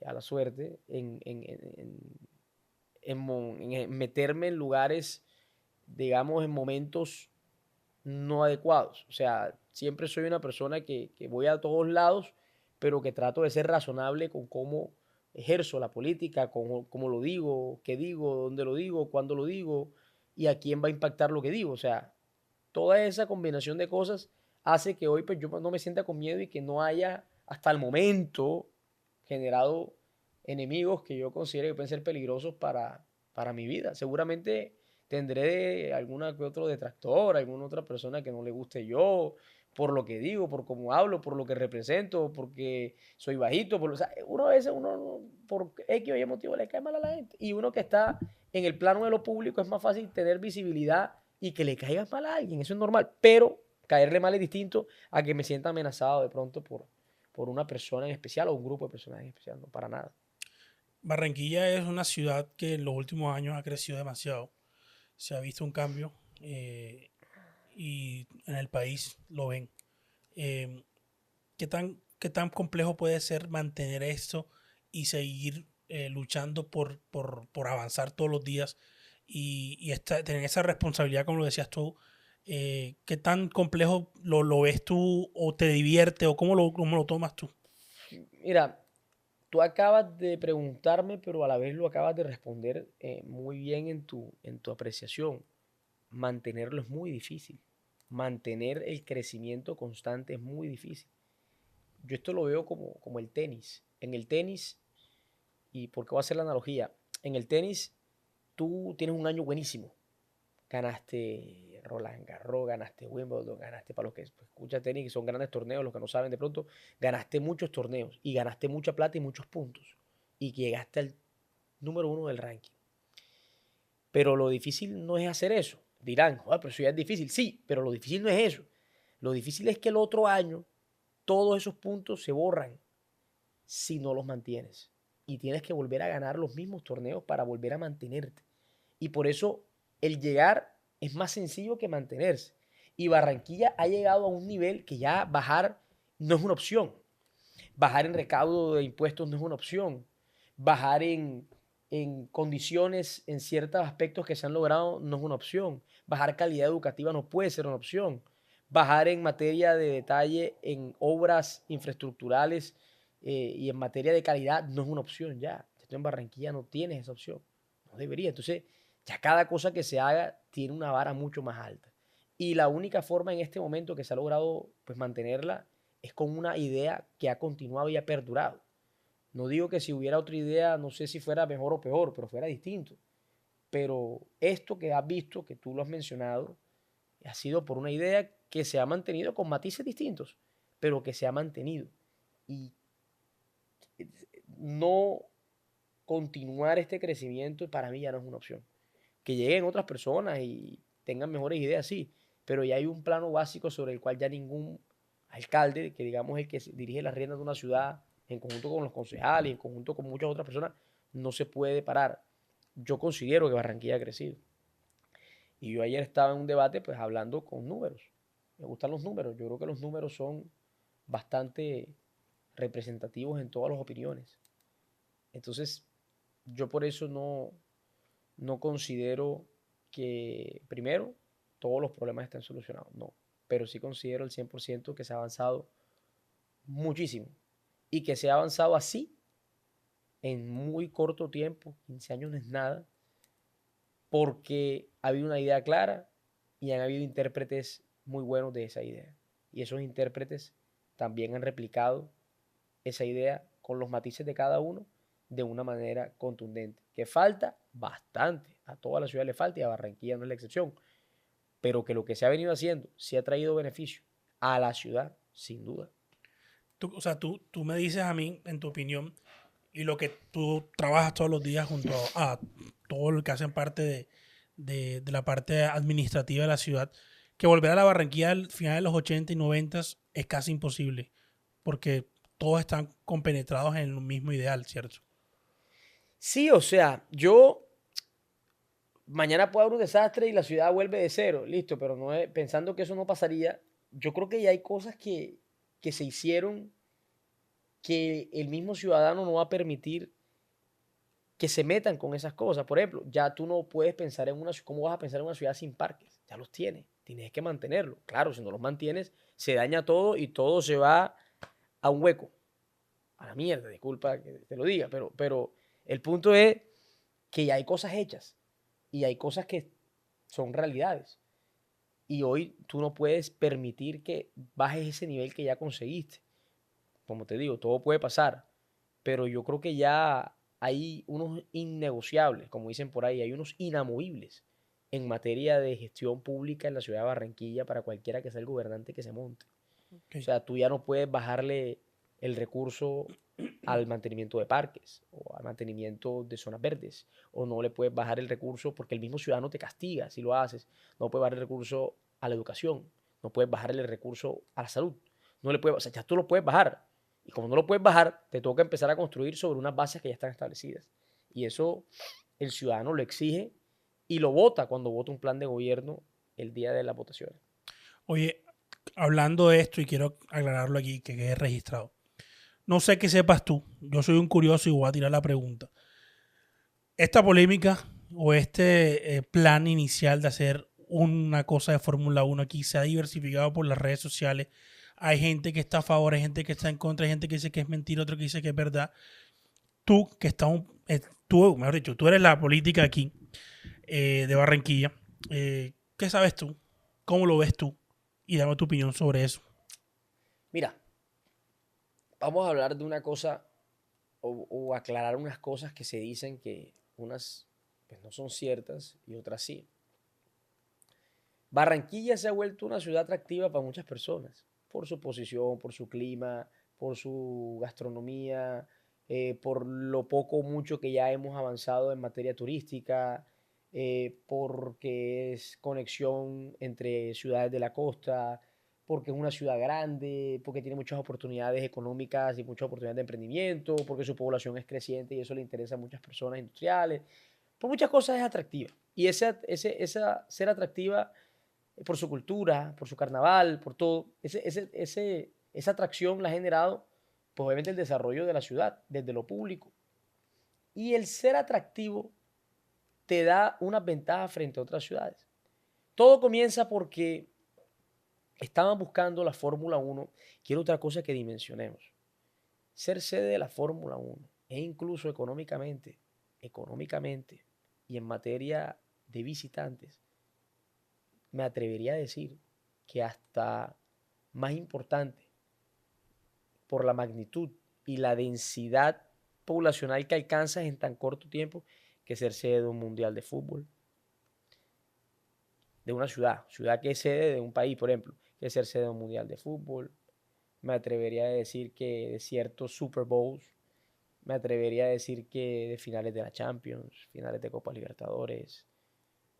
a la suerte en meterme en lugares, digamos, en momentos no adecuados. O sea, siempre soy una persona que voy a todos lados, pero que trato de ser razonable con cómo ejerzo la política, cómo lo digo, qué digo, dónde lo digo, cuándo lo digo y a quién va a impactar lo que digo. O sea, toda esa combinación de cosas hace que hoy pues yo no me sienta con miedo y que no haya hasta el momento generado enemigos que yo considero que pueden ser peligrosos para mi vida. Seguramente tendré alguna que otro detractor, alguna otra persona que no le guste yo, por lo que digo, por cómo hablo, por lo que represento, porque soy bajito. O sea, uno a veces, por X o Y motivo le cae mal a la gente. Y uno que está en el plano de lo público es más fácil tener visibilidad y que le caigas mal a alguien, eso es normal, pero caerle mal es distinto a que me sienta amenazado de pronto por una persona en especial o un grupo de personas en especial, no para nada. Barranquilla es una ciudad que en los últimos años ha crecido demasiado. Se ha visto un cambio y en el país lo ven. Eh, qué tan complejo puede ser mantener esto y seguir luchando por avanzar todos los días y tener esa responsabilidad, como lo decías tú? ¿Qué tan complejo lo ves tú o te divierte o cómo lo tomas tú? Mira, tú acabas de preguntarme, pero a la vez lo acabas de responder muy bien en tu apreciación. Mantenerlo es muy difícil. Mantener el crecimiento constante es muy difícil. Yo esto lo veo como el tenis. En el tenis, ¿y por qué voy a hacer la analogía? En el tenis, tú tienes un año buenísimo. Ganaste Roland Garros, ganaste Wimbledon, ganaste para los que escuchan tenis, que son grandes torneos, los que no saben de pronto, ganaste muchos torneos y ganaste mucha plata y muchos puntos. Y que llegaste al número 1 del ranking. Pero lo difícil no es hacer eso. Dirán, joder, pero eso ya es difícil. Sí, pero lo difícil no es eso. Lo difícil es que el otro año todos esos puntos se borran si no los mantienes. Y tienes que volver a ganar los mismos torneos para volver a mantenerte. Y por eso el llegar es más sencillo que mantenerse. Y Barranquilla ha llegado a un nivel que ya bajar no es una opción. Bajar en recaudo de impuestos no es una opción. Bajar en condiciones, en ciertos aspectos que se han logrado, no es una opción. Bajar calidad educativa no puede ser una opción. Bajar en materia de detalle en obras infraestructurales y en materia de calidad no es una opción ya. Esto en Barranquilla no tienes esa opción. No debería. Entonces, ya cada cosa que se haga tiene una vara mucho más alta. Y la única forma en este momento que se ha logrado pues, mantenerla es con una idea que ha continuado y ha perdurado. No digo que si hubiera otra idea, no sé si fuera mejor o peor, pero fuera distinto. Pero esto que has visto, que tú lo has mencionado, ha sido por una idea que se ha mantenido con matices distintos, pero que se ha mantenido. Y no continuar este crecimiento para mí ya no es una opción. Que lleguen otras personas y tengan mejores ideas, sí, pero ya hay un plano básico sobre el cual ya ningún alcalde, que digamos el que dirige las riendas de una ciudad, en conjunto con los concejales, en conjunto con muchas otras personas, no se puede parar. Yo considero que Barranquilla ha crecido. Y yo ayer estaba en un debate pues hablando con números. Me gustan los números. Yo creo que los números son bastante representativos en todas las opiniones. Entonces, yo por eso no considero que, primero, todos los problemas estén solucionados. No. Pero sí considero el 100% que se ha avanzado muchísimo. Y que se ha avanzado así en muy corto tiempo, 15 años no es nada, porque ha habido una idea clara y han habido intérpretes muy buenos de esa idea. Y esos intérpretes también han replicado esa idea con los matices de cada uno de una manera contundente. Que falta bastante, a toda la ciudad le falta y a Barranquilla no es la excepción, pero que lo que se ha venido haciendo sí ha traído beneficio a la ciudad, sin duda. O sea, tú me dices a mí, en tu opinión, y lo que tú trabajas todos los días junto a todo lo que hacen parte de la parte administrativa de la ciudad, que volver a la Barranquilla al final de los 80 y 90 es casi imposible, porque todos están compenetrados en el mismo ideal, ¿cierto? Sí, o sea, yo mañana puede haber un desastre y la ciudad vuelve de cero, listo, pero no es, pensando que eso no pasaría, yo creo que ya hay cosas que se hicieron que el mismo ciudadano no va a permitir que se metan con esas cosas. Por ejemplo, ya tú no puedes pensar en una ciudad, ¿cómo vas a pensar en una ciudad sin parques? Ya los tienes, tienes que mantenerlos. Claro, si no los mantienes, se daña todo y todo se va a un hueco. A la mierda, disculpa que te lo diga, pero el punto es que ya hay cosas hechas y hay cosas que son realidades. Y hoy tú no puedes permitir que bajes ese nivel que ya conseguiste. Como te digo, todo puede pasar, pero yo creo que ya hay unos innegociables, como dicen por ahí, hay unos inamovibles en materia de gestión pública en la ciudad de Barranquilla para cualquiera que sea el gobernante que se monte. O Okay. sea, tú ya no puedes bajarle el recurso al mantenimiento de parques o al mantenimiento de zonas verdes, o no le puedes bajar el recurso porque el mismo ciudadano te castiga si lo haces, no puedes bajar el recurso a la educación, no puedes bajarle el recurso a la salud, no le puedes, o sea, ya tú lo puedes bajar, y como no lo puedes bajar, te toca empezar a construir sobre unas bases que ya están establecidas, y eso el ciudadano lo exige y lo vota cuando vota un plan de gobierno el día de las votaciones. Oye, hablando de esto, y quiero aclararlo aquí, que quede registrado. No sé qué sepas tú. Yo soy un curioso y voy a tirar la pregunta. Esta polémica o este plan inicial de hacer una cosa de Fórmula 1 aquí se ha diversificado por las redes sociales. Hay gente que está a favor, hay gente que está en contra, hay gente que dice que es mentira, otro que dice que es verdad. Tú, que estás, tú, mejor dicho, tú eres la política aquí de Barranquilla. ¿Qué sabes tú? ¿Cómo lo ves tú? Y dame tu opinión sobre eso. Mira, vamos a hablar de una cosa o aclarar unas cosas que se dicen que unas pues, no son ciertas y otras sí. Barranquilla se ha vuelto una ciudad atractiva para muchas personas, por su posición, por su clima, por su gastronomía, por lo poco o mucho que ya hemos avanzado en materia turística, porque es conexión entre ciudades de la costa, porque es una ciudad grande, porque tiene muchas oportunidades económicas y muchas oportunidades de emprendimiento, porque su población es creciente y eso le interesa a muchas personas industriales. Por muchas cosas es atractiva. Y esa ser atractiva por su cultura, por su carnaval, por todo, esa atracción la ha generado, pues obviamente el desarrollo de la ciudad, desde lo público. Y el ser atractivo te da unas ventajas frente a otras ciudades. Todo comienza porque estaban buscando la Fórmula 1, que era otra cosa que dimensionemos. Ser sede de la Fórmula 1 e incluso económicamente y en materia de visitantes, me atrevería a decir que hasta más importante por la magnitud y la densidad poblacional que alcanzas en tan corto tiempo que ser sede de un mundial de fútbol, de una ciudad que es sede de un país, por ejemplo, que ser sede de un mundial de fútbol. Me atrevería a decir que de ciertos Super Bowls, me atrevería a decir que de finales de la Champions, finales de Copa Libertadores.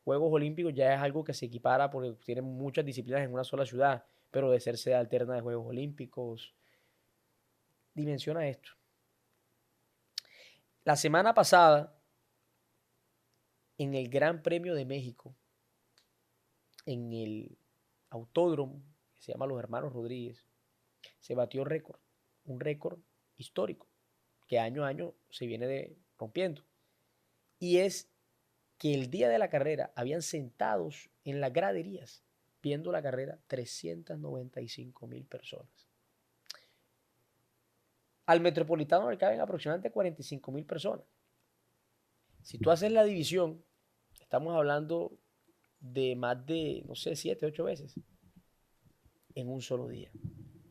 Juegos Olímpicos ya es algo que se equipara porque tienen muchas disciplinas en una sola ciudad, pero de ser sede alterna de Juegos Olímpicos, dimensiona esto. La semana pasada, en el Gran Premio de México, en el autódromo que se llama Los Hermanos Rodríguez, se batió récord, un récord histórico que año a año se viene rompiendo. Y es que el día de la carrera habían sentados en las graderías viendo la carrera 395,000 personas. Al Metropolitano le caben aproximadamente 45,000 personas. Si tú haces la división, estamos hablando de más de, no sé, 7, 8 veces en un solo día.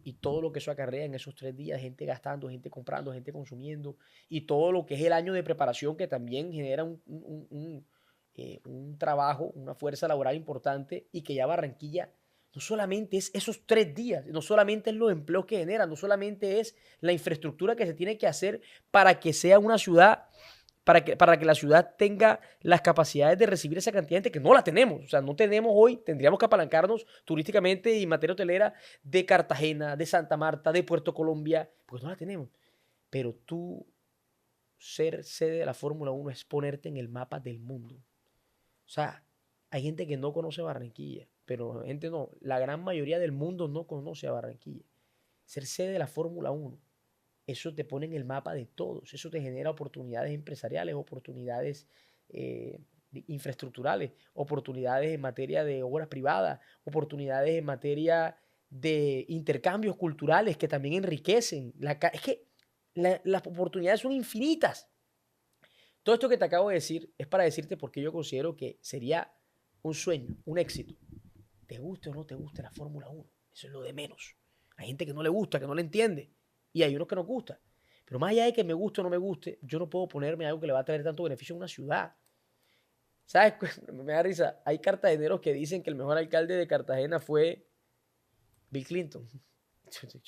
Y todo lo que eso acarrea en esos 3 días, gente gastando, gente comprando, gente consumiendo, y todo lo que es el año de preparación que también genera un trabajo, una fuerza laboral importante y que ya Barranquilla no solamente es esos 3 días, no solamente es los empleos que genera, no solamente es la infraestructura que se tiene que hacer para que sea una ciudad, para que la ciudad tenga las capacidades de recibir esa cantidad de gente que no la tenemos. O sea, no tenemos hoy, tendríamos que apalancarnos turísticamente y en materia hotelera de Cartagena, de Santa Marta, de Puerto Colombia, porque no la tenemos. Pero tú ser sede de la Fórmula 1 es ponerte en el mapa del mundo. O sea, hay gente que no conoce Barranquilla, pero gente no, la gran mayoría del mundo no conoce a Barranquilla. Ser sede de la Fórmula 1, eso te pone en el mapa de todos, eso te genera oportunidades empresariales, oportunidades infraestructurales, oportunidades en materia de obras privadas, oportunidades en materia de intercambios culturales que también enriquecen. Es que las oportunidades son infinitas. Todo esto que te acabo de decir es para decirte por qué yo considero que sería un sueño, un éxito. Te guste o no te guste la Fórmula 1, eso es lo de menos. Hay gente que no le gusta, que no le entiende, y hay unos que nos gusta. Pero más allá de que me guste o no me guste, yo no puedo ponerme algo que le va a traer tanto beneficio a una ciudad. ¿Sabes? Me da risa. Hay cartageneros que dicen que el mejor alcalde de Cartagena fue Bill Clinton.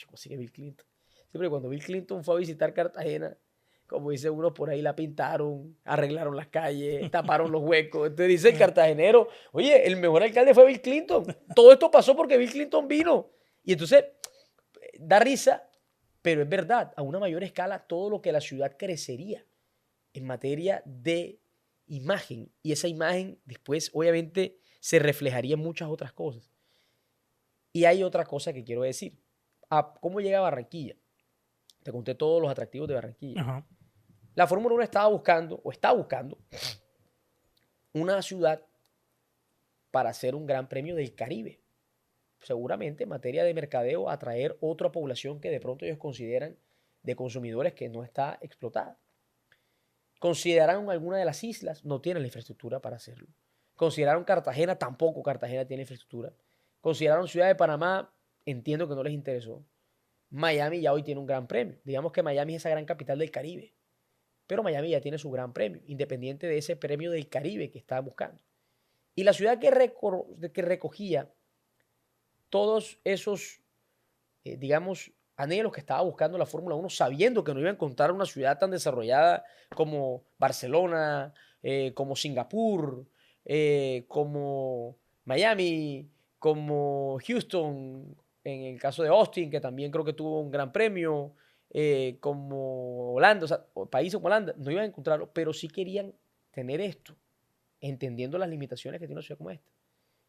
¿Cómo sigue Bill Clinton? Siempre cuando Bill Clinton fue a visitar Cartagena, como dice uno por ahí, la pintaron, arreglaron las calles, taparon los huecos. Entonces dice el cartagenero, oye, el mejor alcalde fue Bill Clinton. Todo esto pasó porque Bill Clinton vino. Y entonces da risa, pero es verdad, a una mayor escala todo lo que la ciudad crecería en materia de imagen. Y esa imagen después obviamente se reflejaría en muchas otras cosas. Y hay otra cosa que quiero decir. ¿Cómo llega a Barranquilla? Te conté todos los atractivos de Barranquilla. Ajá. La Fórmula 1 está buscando una ciudad para hacer un gran premio del Caribe. Seguramente en materia de mercadeo, atraer otra población que de pronto ellos consideran de consumidores que no está explotada. Consideraron alguna de las islas, no tienen la infraestructura para hacerlo. Consideraron Cartagena, tampoco Cartagena tiene infraestructura. Consideraron Ciudad de Panamá, entiendo que no les interesó. Miami ya hoy tiene un gran premio. Digamos que Miami es esa gran capital del Caribe. Pero Miami ya tiene su gran premio, independiente de ese premio del Caribe que estaba buscando. Y la ciudad que recogía todos esos, digamos, anhelos que estaba buscando la Fórmula 1, sabiendo que no iba a encontrar una ciudad tan desarrollada como Barcelona, como Singapur, como Miami, como Houston, en el caso de Austin, que también creo que tuvo un gran premio, como Holanda, o sea, países como Holanda, no iban a encontrarlo, pero sí querían tener esto, entendiendo las limitaciones que tiene una ciudad como esta.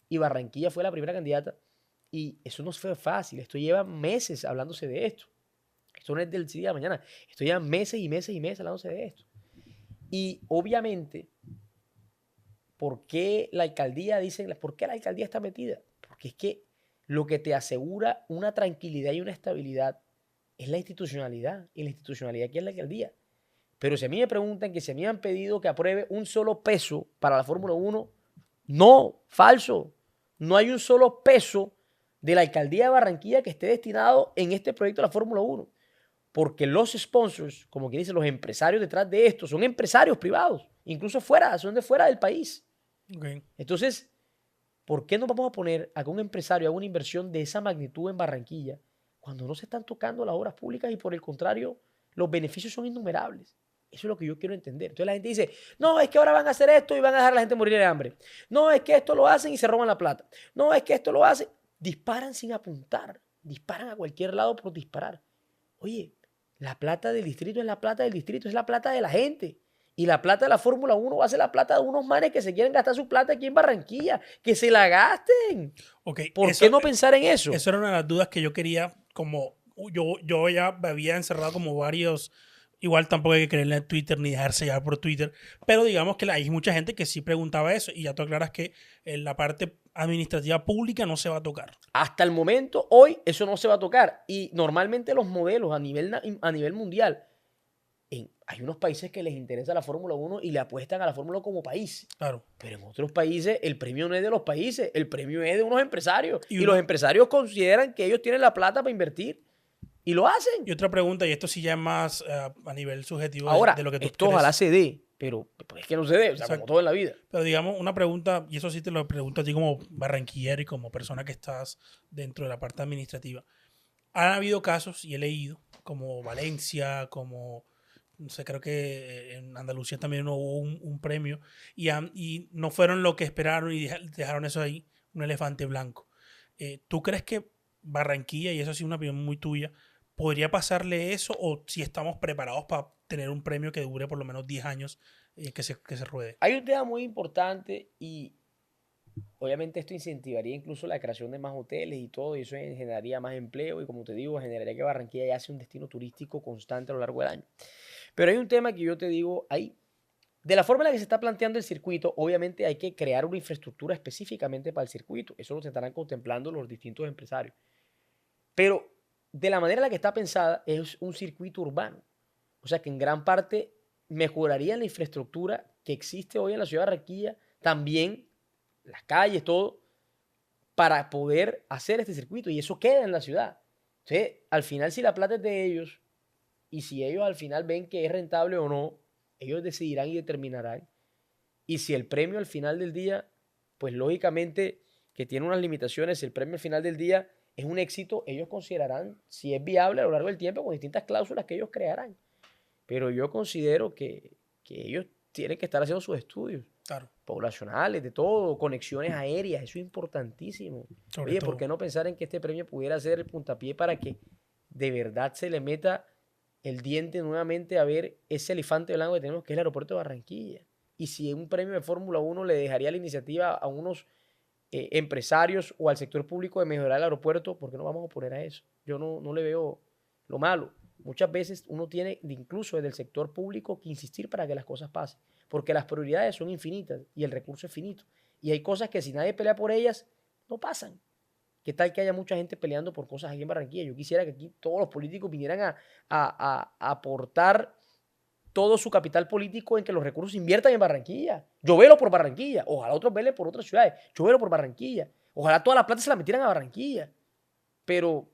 Y Barranquilla fue la primera candidata, y eso no fue fácil, esto lleva meses hablándose de esto. Esto no es del día de mañana, esto lleva meses y meses y meses hablándose de esto. Y obviamente, ¿por qué la alcaldía está metida? Porque es que lo que te asegura una tranquilidad y una estabilidad es la institucionalidad. Y la institucionalidad aquí es la alcaldía. Pero si a mí me preguntan que si a mí me han pedido que apruebe un solo peso para la Fórmula 1, no, falso. No hay un solo peso de la alcaldía de Barranquilla que esté destinado en este proyecto de la Fórmula 1. Porque los sponsors, como que dicen los empresarios detrás de esto, son empresarios privados, incluso son de fuera del país. Okay. Entonces, ¿por qué no vamos a poner a que un empresario haga una inversión de esa magnitud en Barranquilla cuando no se están tocando las obras públicas y por el contrario, los beneficios son innumerables? Eso es lo que yo quiero entender. Entonces la gente dice, no, es que ahora van a hacer esto y van a dejar a la gente morir de hambre. No, es que esto lo hacen y se roban la plata. No, es que esto lo hacen. Disparan sin apuntar. Disparan a cualquier lado por disparar. Oye, la plata del distrito es la plata del distrito, es la plata de la gente. Y la plata de la Fórmula 1 va a ser la plata de unos manes que se quieren gastar su plata aquí en Barranquilla. Que se la gasten. Okay. ¿Por qué no pensar en eso? Eso era una de las dudas que yo quería, como yo ya me había encerrado como varios, igual tampoco hay que creerle en Twitter ni dejarse llevar por Twitter, pero digamos que hay mucha gente que sí preguntaba eso y ya tú aclaras que en la parte administrativa pública no se va a tocar. Hasta el momento, hoy, eso no se va a tocar. Y normalmente los modelos a nivel mundial, hay unos países que les interesa la Fórmula 1 y le apuestan a la Fórmula 1 como país. Claro. Pero en otros países el premio no es de los países, el premio es de unos empresarios. Y los empresarios consideran que ellos tienen la plata para invertir y lo hacen. Y otra pregunta, y esto sí ya es más a nivel subjetivo ahora, de lo que tú esto crees. Ojalá se dé, pero es que no se dé, o sea, como todo en la vida. Pero digamos, una pregunta, y eso sí te lo pregunto a ti como barranquillero y como persona que estás dentro de la parte administrativa. Han habido casos, y he leído, como Valencia, como, no sé, creo que en Andalucía también hubo un premio, y no fueron lo que esperaron y dejaron eso ahí, un elefante blanco. ¿Tú crees que Barranquilla, y eso sí es una opinión muy tuya, podría pasarle eso, o si estamos preparados para tener un premio que dure por lo menos 10 años que se ruede? Hay un tema muy importante y obviamente esto incentivaría incluso la creación de más hoteles y todo, y eso generaría más empleo y como te digo, generaría que Barranquilla ya sea un destino turístico constante a lo largo del año. Pero hay un tema que yo te digo, de la forma en la que se está planteando el circuito, obviamente hay que crear una infraestructura específicamente para el circuito. Eso lo estarán contemplando los distintos empresarios. Pero de la manera en la que está pensada es un circuito urbano. O sea que en gran parte mejoraría la infraestructura que existe hoy en la ciudad de Barranquilla, también las calles, todo, para poder hacer este circuito. Y eso queda en la ciudad. Entonces, al final, si la plata es de ellos y si ellos al final ven que es rentable o no, ellos decidirán y determinarán. Y si el premio al final del día, pues lógicamente que tiene unas limitaciones, el premio al final del día es un éxito, ellos considerarán si es viable a lo largo del tiempo con distintas cláusulas que ellos crearán. Pero yo considero que ellos tienen que estar haciendo sus estudios Claro, poblacionales, de todo, conexiones aéreas, eso es importantísimo. sobre Oye, ¿por todo. qué no pensar en que este premio pudiera ser el puntapié para que de verdad se le meta el diente nuevamente a ver ese elefante blanco que tenemos, que es el aeropuerto de Barranquilla? Y si un premio de Fórmula 1 le dejaría la iniciativa a unos empresarios o al sector público de mejorar el aeropuerto, ¿por qué no vamos a oponer a eso? Yo no le veo lo malo. Muchas veces uno tiene, incluso desde el sector público, que insistir para que las cosas pasen, porque las prioridades son infinitas y el recurso es finito. Y hay cosas que si nadie pelea por ellas, no pasan. ¿Qué tal que haya mucha gente peleando por cosas aquí en Barranquilla? Yo quisiera que aquí todos los políticos vinieran a aportar todo su capital político en que los recursos se inviertan en Barranquilla. Yo velo por Barranquilla. Ojalá otros velen por otras ciudades. Yo velo por Barranquilla. Ojalá toda la plata se la metieran a Barranquilla. Pero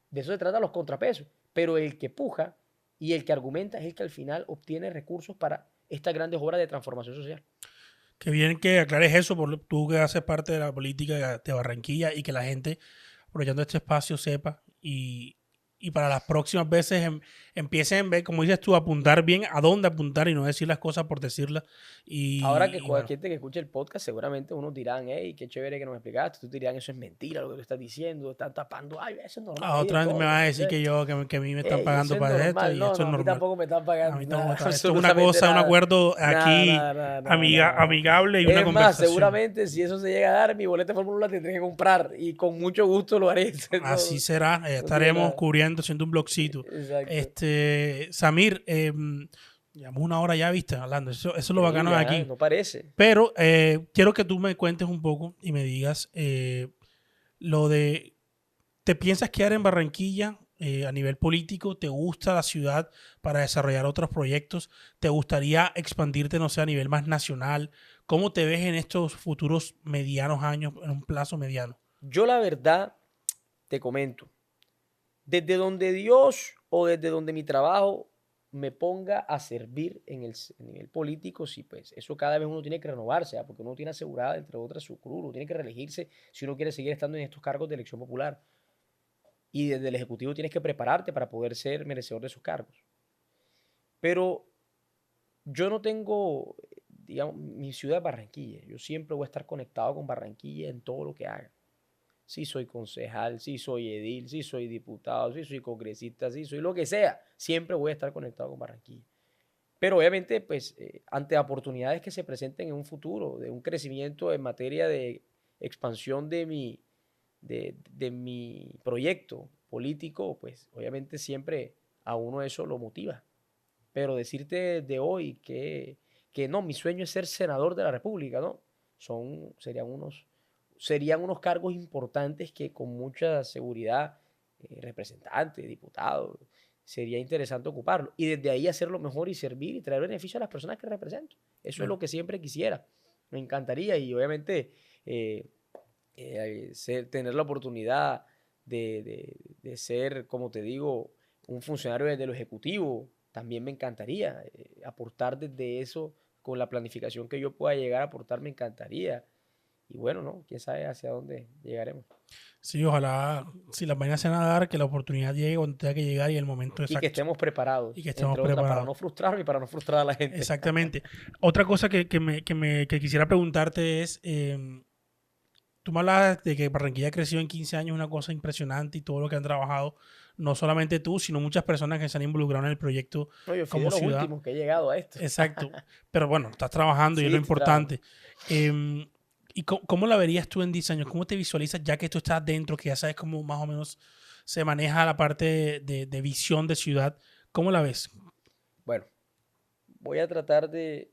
de eso se trata los contrapesos. Pero el que puja y el que argumenta es el que al final obtiene recursos para estas grandes obras de transformación social. Qué bien que aclares eso, tú que haces parte de la política de Barranquilla y que la gente, aprovechando este espacio, sepa y para las próximas veces empiecen a ver, como dices tú, apuntar bien a dónde apuntar y no decir las cosas por decirlas. Ahora que Y bueno, cualquier gente que escuche el podcast, seguramente unos dirán, hey, qué chévere que nos explicaste. Tú dirán, eso es mentira lo que tú estás diciendo, están tapando. Ay, eso es normal, a hay de otra vez me todo. vas a decir Entonces, que a mí me están hey, eso pagando es para esto normal. y No, esto no, es a mí normal. tampoco me están A pagando mí tampoco nada, está. Esto es una absolutamente cosa, un nada. acuerdo Nada, aquí nada, nada, nada. amigable y una Es más, conversación. seguramente si eso se llega a dar, mi boleta de Fórmula 1 la tendré que comprar y con mucho gusto lo haré. Así No, será. no tiene Estaremos nada. cubriendo, haciendo un blogcito. Exacto. Samir, llevamos una hora ya, viste, hablando. Eso es lo bacano Increíble, de ¿ah? aquí. No parece. Pero quiero que tú me cuentes un poco y me digas lo de, ¿te piensas quedar en Barranquilla a nivel político? ¿Te gusta la ciudad para desarrollar otros proyectos? ¿Te gustaría expandirte, no sé, a nivel más nacional? ¿Cómo te ves en estos futuros medianos años, en un plazo mediano? Yo la verdad te comento, desde donde Dios o desde donde mi trabajo me ponga a servir en el nivel político, sí, pues eso cada vez uno tiene que renovarse, ¿ah? Porque uno tiene asegurada, entre otras, su cruz, uno tiene que reelegirse si uno quiere seguir estando en estos cargos de elección popular. Y desde el Ejecutivo tienes que prepararte para poder ser merecedor de esos cargos. Pero yo no tengo, digamos, mi ciudad es Barranquilla. Yo siempre voy a estar conectado con Barranquilla en todo lo que haga. Si soy concejal, si soy edil, si soy diputado, si soy congresista, si soy lo que sea, siempre voy a estar conectado con Barranquilla. Pero obviamente, pues, ante oportunidades que se presenten en un futuro, de un crecimiento en materia de expansión de mi proyecto político, pues, obviamente siempre a uno eso lo motiva. Pero decirte de hoy que no, mi sueño es ser senador de la República, ¿no? Serían unos cargos importantes que con mucha seguridad, representante, diputado, sería interesante ocuparlo. Y desde ahí hacerlo mejor y servir y traer beneficio a las personas que represento. Eso es Claro. lo que siempre quisiera. Me encantaría y obviamente tener la oportunidad de ser, como te digo, un funcionario desde lo ejecutivo, también me encantaría. Aportar desde eso con la planificación que yo pueda llegar a aportar, me encantaría. Y bueno, ¿no? Quién sabe hacia dónde llegaremos. Sí, ojalá, si las vainas se van a dar, que la oportunidad llegue cuando tenga que llegar y el momento Y que exacto. estemos Y que preparados, estemos entre otras, para preparados. no frustrarme y para no frustrar a la gente. Exactamente. Otra cosa que quisiera preguntarte es, tú me hablabas de que Barranquilla creció en 15 años, una cosa impresionante y todo lo que han trabajado, no solamente tú, sino muchas personas que se han involucrado en el proyecto No, yo fui como de los ciudad. últimos que he llegado a esto. Exacto. Pero bueno, estás trabajando y es Sí, lo estoy trabajando. importante. ¿Y cómo la verías tú en 10 años? ¿Cómo te visualizas ya que tú estás dentro, que ya sabes cómo más o menos se maneja la parte de visión de ciudad? ¿Cómo la ves? Bueno, voy a tratar de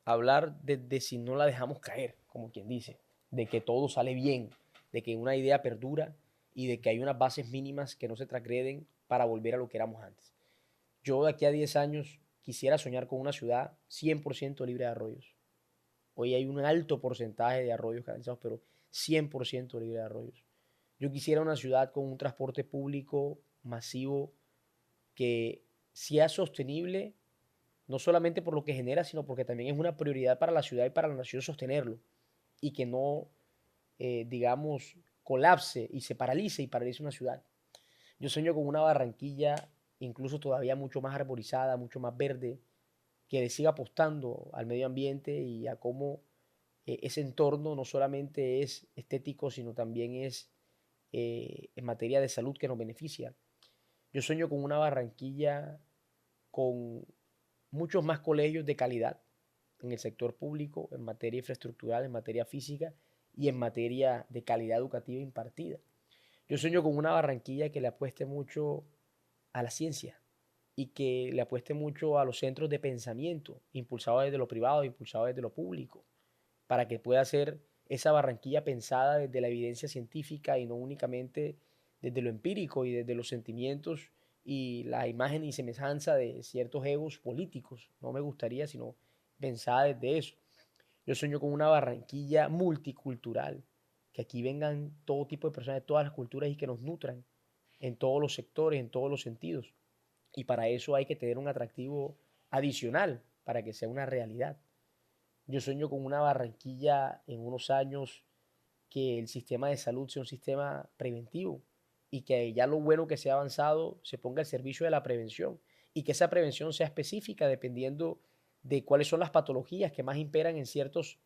hablar desde si no la dejamos caer, como quien dice, de que todo sale bien, de que una idea perdura y de que hay unas bases mínimas que no se transgreden para volver a lo que éramos antes. Yo de aquí a 10 años quisiera soñar con una ciudad 100% libre de arroyos. Hoy hay un alto porcentaje de arroyos canalizados, pero 100% libre de arroyos. Yo quisiera una ciudad con un transporte público masivo que sea sostenible, no solamente por lo que genera, sino porque también es una prioridad para la ciudad y para la nación sostenerlo. Y que no, digamos, colapse y se paralice una ciudad. Yo sueño con una Barranquilla incluso todavía mucho más arborizada, mucho más verde, que siga apostando al medio ambiente y a cómo ese entorno no solamente es estético, sino también es en materia de salud que nos beneficia. Yo sueño con una Barranquilla con muchos más colegios de calidad en el sector público, en materia infraestructural, en materia física y en materia de calidad educativa impartida. Yo sueño con una Barranquilla que le apueste mucho a la ciencia y que le apueste mucho a los centros de pensamiento, impulsados desde lo privado, impulsados desde lo público, para que pueda ser esa Barranquilla pensada desde la evidencia científica y no únicamente desde lo empírico y desde los sentimientos y la imagen y semejanza de ciertos egos políticos. No me gustaría, sino pensada desde eso. Yo sueño con una Barranquilla multicultural, que aquí vengan todo tipo de personas de todas las culturas y que nos nutran en todos los sectores, en todos los sentidos. Y para eso hay que tener un atractivo adicional para que sea una realidad. Yo sueño con una Barranquilla en unos años que el sistema de salud sea un sistema preventivo y que ya lo bueno que se ha avanzado se ponga al servicio de la prevención y que esa prevención sea específica dependiendo de cuáles son las patologías que más imperan en ciertas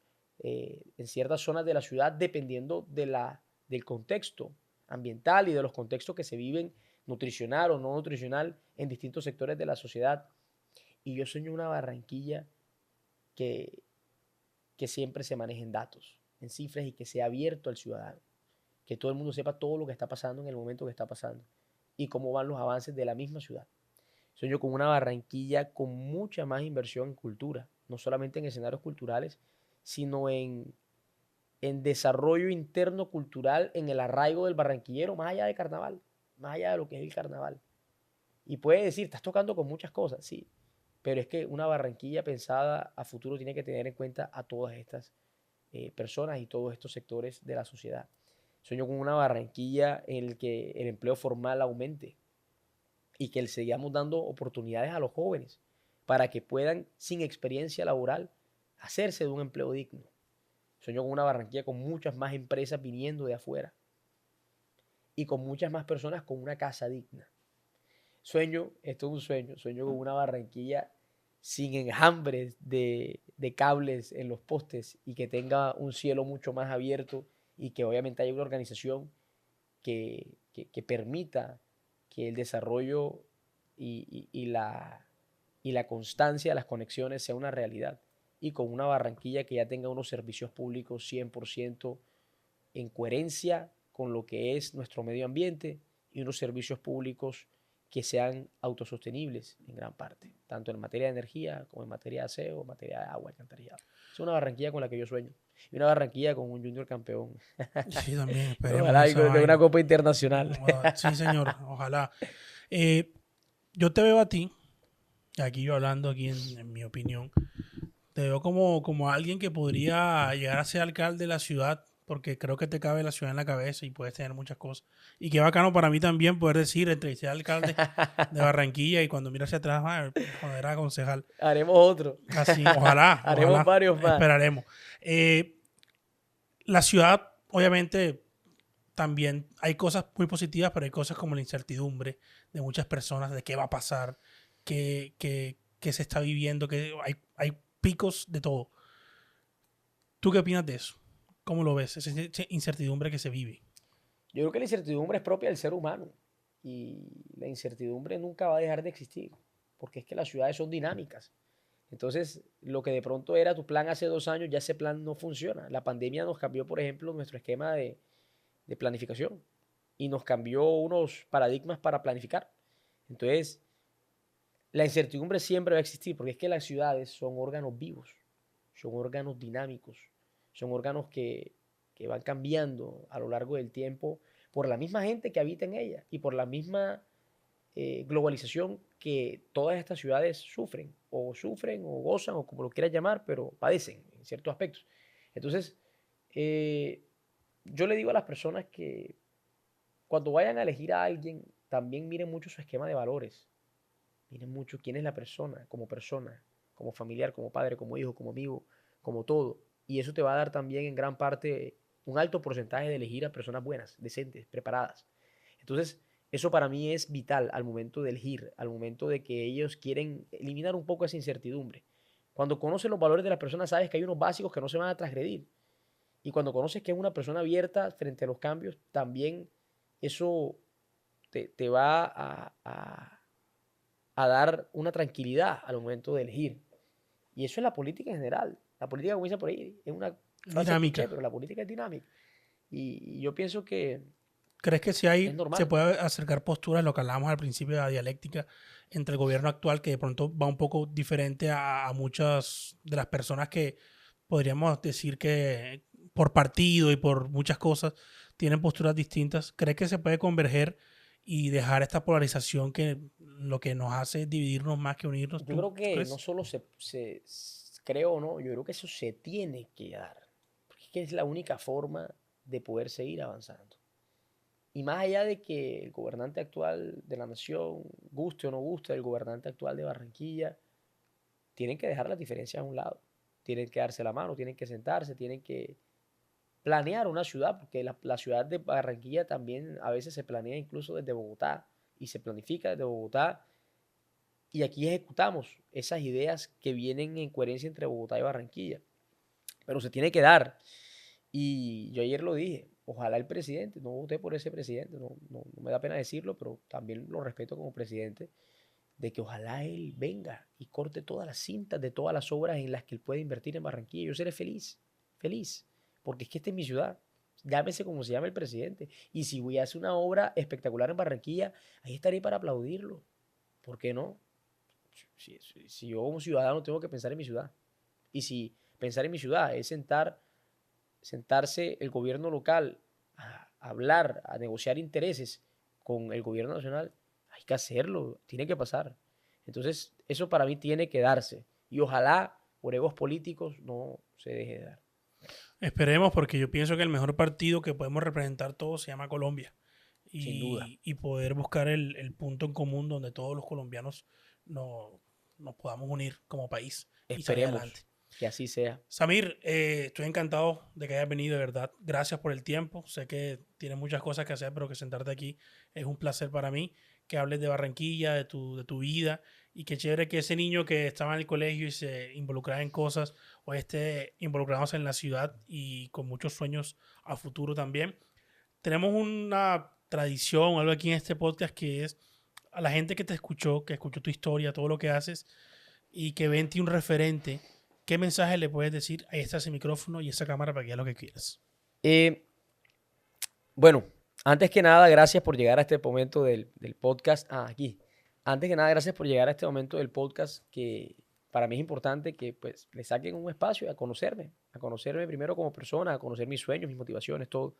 zonas de la ciudad, dependiendo del contexto ambiental y de los contextos que se viven nutricional o no nutricional en distintos sectores de la sociedad. Y yo sueño una Barranquilla que, que siempre se manejen datos, en cifras y que sea abierto al ciudadano, que todo el mundo sepa todo lo que está pasando en el momento que está pasando y cómo van los avances de la misma ciudad. Sueño con una Barranquilla con mucha más inversión en cultura, no solamente en escenarios culturales, sino en desarrollo interno cultural, en el arraigo del barranquillero, más allá de carnaval, más allá de lo que es el carnaval. Y puede decir, estás tocando con muchas cosas, sí, pero es que una Barranquilla pensada a futuro tiene que tener en cuenta a todas estas personas y todos estos sectores de la sociedad. Sueño con una Barranquilla en el que el empleo formal aumente y que le sigamos dando oportunidades a los jóvenes para que puedan, sin experiencia laboral, hacerse de un empleo digno. Sueño con una Barranquilla con muchas más empresas viniendo de afuera y con muchas más personas con una casa digna. Sueño, esto es un sueño, sueño con una Barranquilla sin enjambres de cables en los postes y que tenga un cielo mucho más abierto y que obviamente haya una organización que permita que el desarrollo y la constancia de las conexiones sea una realidad y con una Barranquilla que ya tenga unos servicios públicos 100% en coherencia con lo que es nuestro medio ambiente y unos servicios públicos que sean autosostenibles en gran parte, tanto en materia de energía como en materia de aseo, en materia de agua, alcantarillado. Es una Barranquilla con la que yo sueño. Y una Barranquilla con un Junior campeón. Sí, también esperemos Ojalá y esa de una vaina. copa internacional. Sí, señor, ojalá. Eh, yo te veo a ti, aquí yo hablando aquí en mi opinión, te veo como alguien que podría llegar a ser alcalde de la ciudad, porque creo que te cabe la ciudad en la cabeza y puedes tener muchas cosas. Y qué bacano para mí también poder decir, entrevisté al alcalde de Barranquilla y cuando miro hacia atrás, joder, era concejal. Haremos otro. Así, ojalá, Haremos ojalá, varios más. esperaremos. La ciudad, obviamente, también hay cosas muy positivas, pero hay cosas como la incertidumbre de muchas personas de qué va a pasar, qué se está viviendo, que hay picos de todo. ¿Tú qué opinas de eso? ¿Cómo lo ves? Esa incertidumbre que se vive. Yo creo que la incertidumbre es propia del ser humano y la incertidumbre nunca va a dejar de existir, porque es que las ciudades son dinámicas. Entonces, lo que de pronto era tu plan hace 2 años, ya ese plan no funciona. La pandemia nos cambió, por ejemplo, nuestro esquema de planificación y nos cambió unos paradigmas para planificar. Entonces, la incertidumbre siempre va a existir porque es que las ciudades son órganos vivos, son órganos dinámicos, son órganos que van cambiando a lo largo del tiempo por la misma gente que habita en ellas y por la misma globalización que todas estas ciudades sufren o gozan o como lo quieras llamar, pero padecen en ciertos aspectos. Entonces, eh, yo le digo a las personas que cuando vayan a elegir a alguien, también miren mucho su esquema de valores. Miren mucho quién es la persona, como familiar, como padre, como hijo, como amigo, como todo. Y eso te va a dar también en gran parte un alto porcentaje de elegir a personas buenas, decentes, preparadas. Entonces, eso para mí es vital al momento de elegir, al momento de que ellos quieren eliminar un poco esa incertidumbre. Cuando conoces los valores de las personas, sabes que hay unos básicos que no se van a transgredir. Y cuando conoces que es una persona abierta frente a los cambios, también eso te va a dar una tranquilidad al momento de elegir. Y eso es la política en general. La política, como dicen por ahí, es una frase Dinámica. cliché, pero la política es dinámica. Y yo pienso que ¿Crees que si es hay, normal. se puede acercar posturas, lo que hablábamos al principio de la dialéctica, entre el gobierno actual, que de pronto va un poco diferente a muchas de las personas que podríamos decir que por partido y por muchas cosas tienen posturas distintas? ¿Crees que se puede converger y dejar esta polarización que lo que nos hace es dividirnos más que unirnos? Yo ¿Tú creo que crees? no solo creo o no, yo creo que eso se tiene que dar. Porque es que es la única forma de poder seguir avanzando. Y más allá de que el gobernante actual de la nación, guste o no guste el gobernante actual de Barranquilla, tienen que dejar las diferencias a un lado. Tienen que darse la mano, tienen que sentarse, tienen que planear una ciudad, porque la ciudad de Barranquilla también a veces se planea incluso desde Bogotá y se planifica desde Bogotá. Y aquí ejecutamos esas ideas que vienen en coherencia entre Bogotá y Barranquilla. Pero se tiene que dar. Y yo ayer lo dije, ojalá el presidente, no voté por ese presidente, no me da pena decirlo, pero también lo respeto como presidente, de que ojalá él venga y corte todas las cintas de todas las obras en las que él puede invertir en Barranquilla. Yo seré feliz, feliz, porque es que esta es mi ciudad. Llámese como se llame el presidente. Y si voy a hacer una obra espectacular en Barranquilla, ahí estaré para aplaudirlo. ¿Por qué no? Si yo como ciudadano tengo que pensar en mi ciudad. Y si pensar en mi ciudad es sentarse el gobierno local a hablar, a negociar intereses con el gobierno nacional, hay que hacerlo, tiene que pasar. Entonces, eso para mí tiene que darse. Y ojalá por egos políticos no se deje de dar. Esperemos, porque yo pienso que el mejor partido que podemos representar todos se llama Colombia. Sin duda. Y poder buscar el punto en común donde todos los colombianos nos podamos unir como país y salir adelante. Esperemos que así sea. Samir, estoy encantado de que hayas venido, de verdad. Gracias por el tiempo. Sé que tienes muchas cosas que hacer, pero que sentarte aquí es un placer para mí. Que hables de Barranquilla, de tu vida. Y qué chévere que ese niño que estaba en el colegio y se involucraba en cosas, hoy esté involucrado en la ciudad y con muchos sueños a futuro también. Tenemos una tradición, algo aquí en este podcast, que es a la gente que te escuchó, que escuchó tu historia, todo lo que haces y que ve en ti un referente. ¿Qué mensaje le puedes decir? Ahí está ese micrófono y esa cámara para que hagas lo que quieras. Bueno, antes que nada, gracias por llegar a este momento del podcast. Aquí. Antes que nada, gracias por llegar a este momento del podcast, que para mí es importante que pues le saquen un espacio a conocerme primero como persona, a conocer mis sueños, mis motivaciones, todo.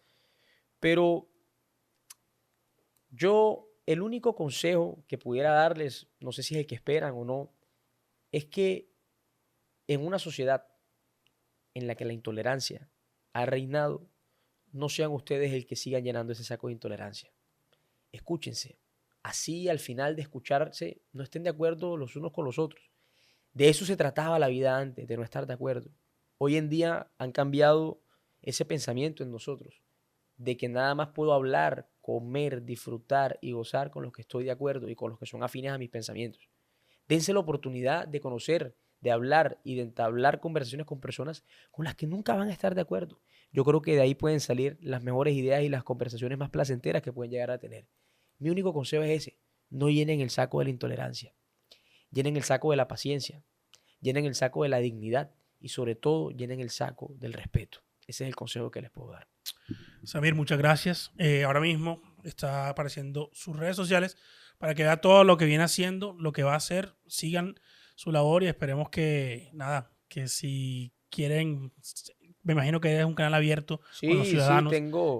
Pero yo, el único consejo que pudiera darles, no sé si es el que esperan o no, es que en una sociedad en la que la intolerancia ha reinado, no sean ustedes el que sigan llenando ese saco de intolerancia. Escúchense. Así al final de escucharse no estén de acuerdo los unos con los otros. De eso se trataba la vida antes, de no estar de acuerdo. Hoy en día han cambiado ese pensamiento en nosotros, de que nada más puedo hablar, comer, disfrutar y gozar con los que estoy de acuerdo y con los que son afines a mis pensamientos. Dense la oportunidad de conocer, de hablar y de entablar conversaciones con personas con las que nunca van a estar de acuerdo. Yo creo que de ahí pueden salir las mejores ideas y las conversaciones más placenteras que pueden llegar a tener. Mi único consejo es ese: no llenen el saco de la intolerancia, llenen el saco de la paciencia, llenen el saco de la dignidad y sobre todo llenen el saco del respeto. Ese es el consejo que les puedo dar. Samir, muchas gracias. Ahora mismo está apareciendo sus redes sociales para que vea todo lo que viene haciendo, lo que va a hacer. Sigan su labor y esperemos que, nada, que si quieren, me imagino que es un canal abierto con los ciudadanos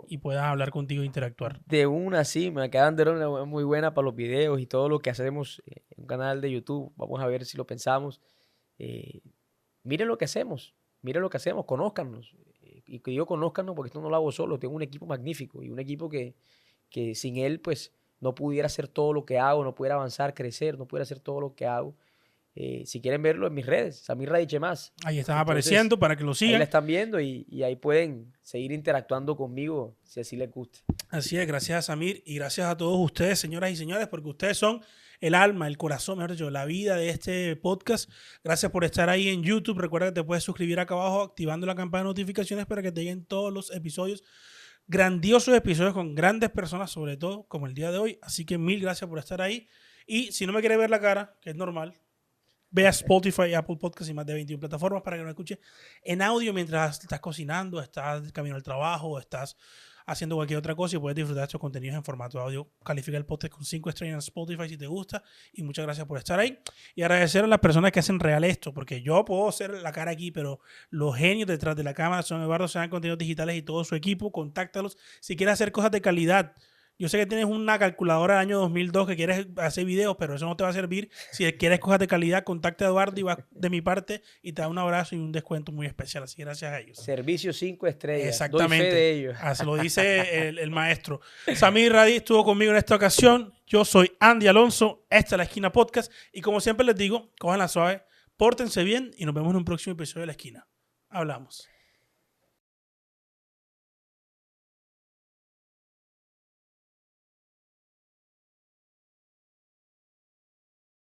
y puedan hablar contigo e interactuar. De una, sí, me acaban de dar una muy buena para los videos y todo lo que hacemos en un canal de YouTube. Vamos a ver si lo pensamos. Miren lo que hacemos, conózcanos. Y que digo conózcanos porque esto no lo hago solo, tengo un equipo magnífico y un equipo que sin él pues no pudiera hacer todo lo que hago, no pudiera avanzar, crecer, no pudiera hacer todo lo que hago. Si quieren verlo en mis redes, Samir Radichemas. Ahí están apareciendo para que lo Ahí sigan. la están viendo y ahí pueden seguir interactuando conmigo si así les gusta. Así es, gracias a Samir y gracias a todos ustedes, señoras y señores, porque ustedes son el alma, el corazón, mejor dicho, la vida de este podcast. Gracias por estar ahí en YouTube. Recuerda que te puedes suscribir acá abajo activando la campana de notificaciones para que te lleguen todos los episodios, grandiosos episodios con grandes personas, sobre todo como el día de hoy. Así que mil gracias por estar ahí. Y si no me quieres ver la cara, que es normal, ve a Spotify, Apple Podcasts y más de 21 plataformas para que nos escuches en audio mientras estás cocinando, estás camino al trabajo o estás haciendo cualquier otra cosa y puedes disfrutar de estos contenidos en formato audio. Califica el podcast con 5 estrellas en Spotify si te gusta y muchas gracias por estar ahí. Y agradecer a las personas que hacen real esto, porque yo puedo hacer la cara aquí, pero los genios detrás de la cámara son Eduardo Sean Contenidos Digitales y todo su equipo. Contáctalos si quieres hacer cosas de calidad. Yo sé que tienes una calculadora del año 2002 que quieres hacer videos, pero eso no te va a servir. Si quieres cosas de calidad, contacta a Eduardo y va de mi parte y te da un abrazo y un descuento muy especial. Así que gracias a ellos. Servicio 5 estrellas. Exactamente. Doy fe de ellos. Así lo dice el maestro. Samir Radi estuvo conmigo en esta ocasión. Yo soy Andy Alonso. Esta es La Esquina Podcast. Y como siempre les digo, cojan la suave, pórtense bien y nos vemos en un próximo episodio de La Esquina. Hablamos.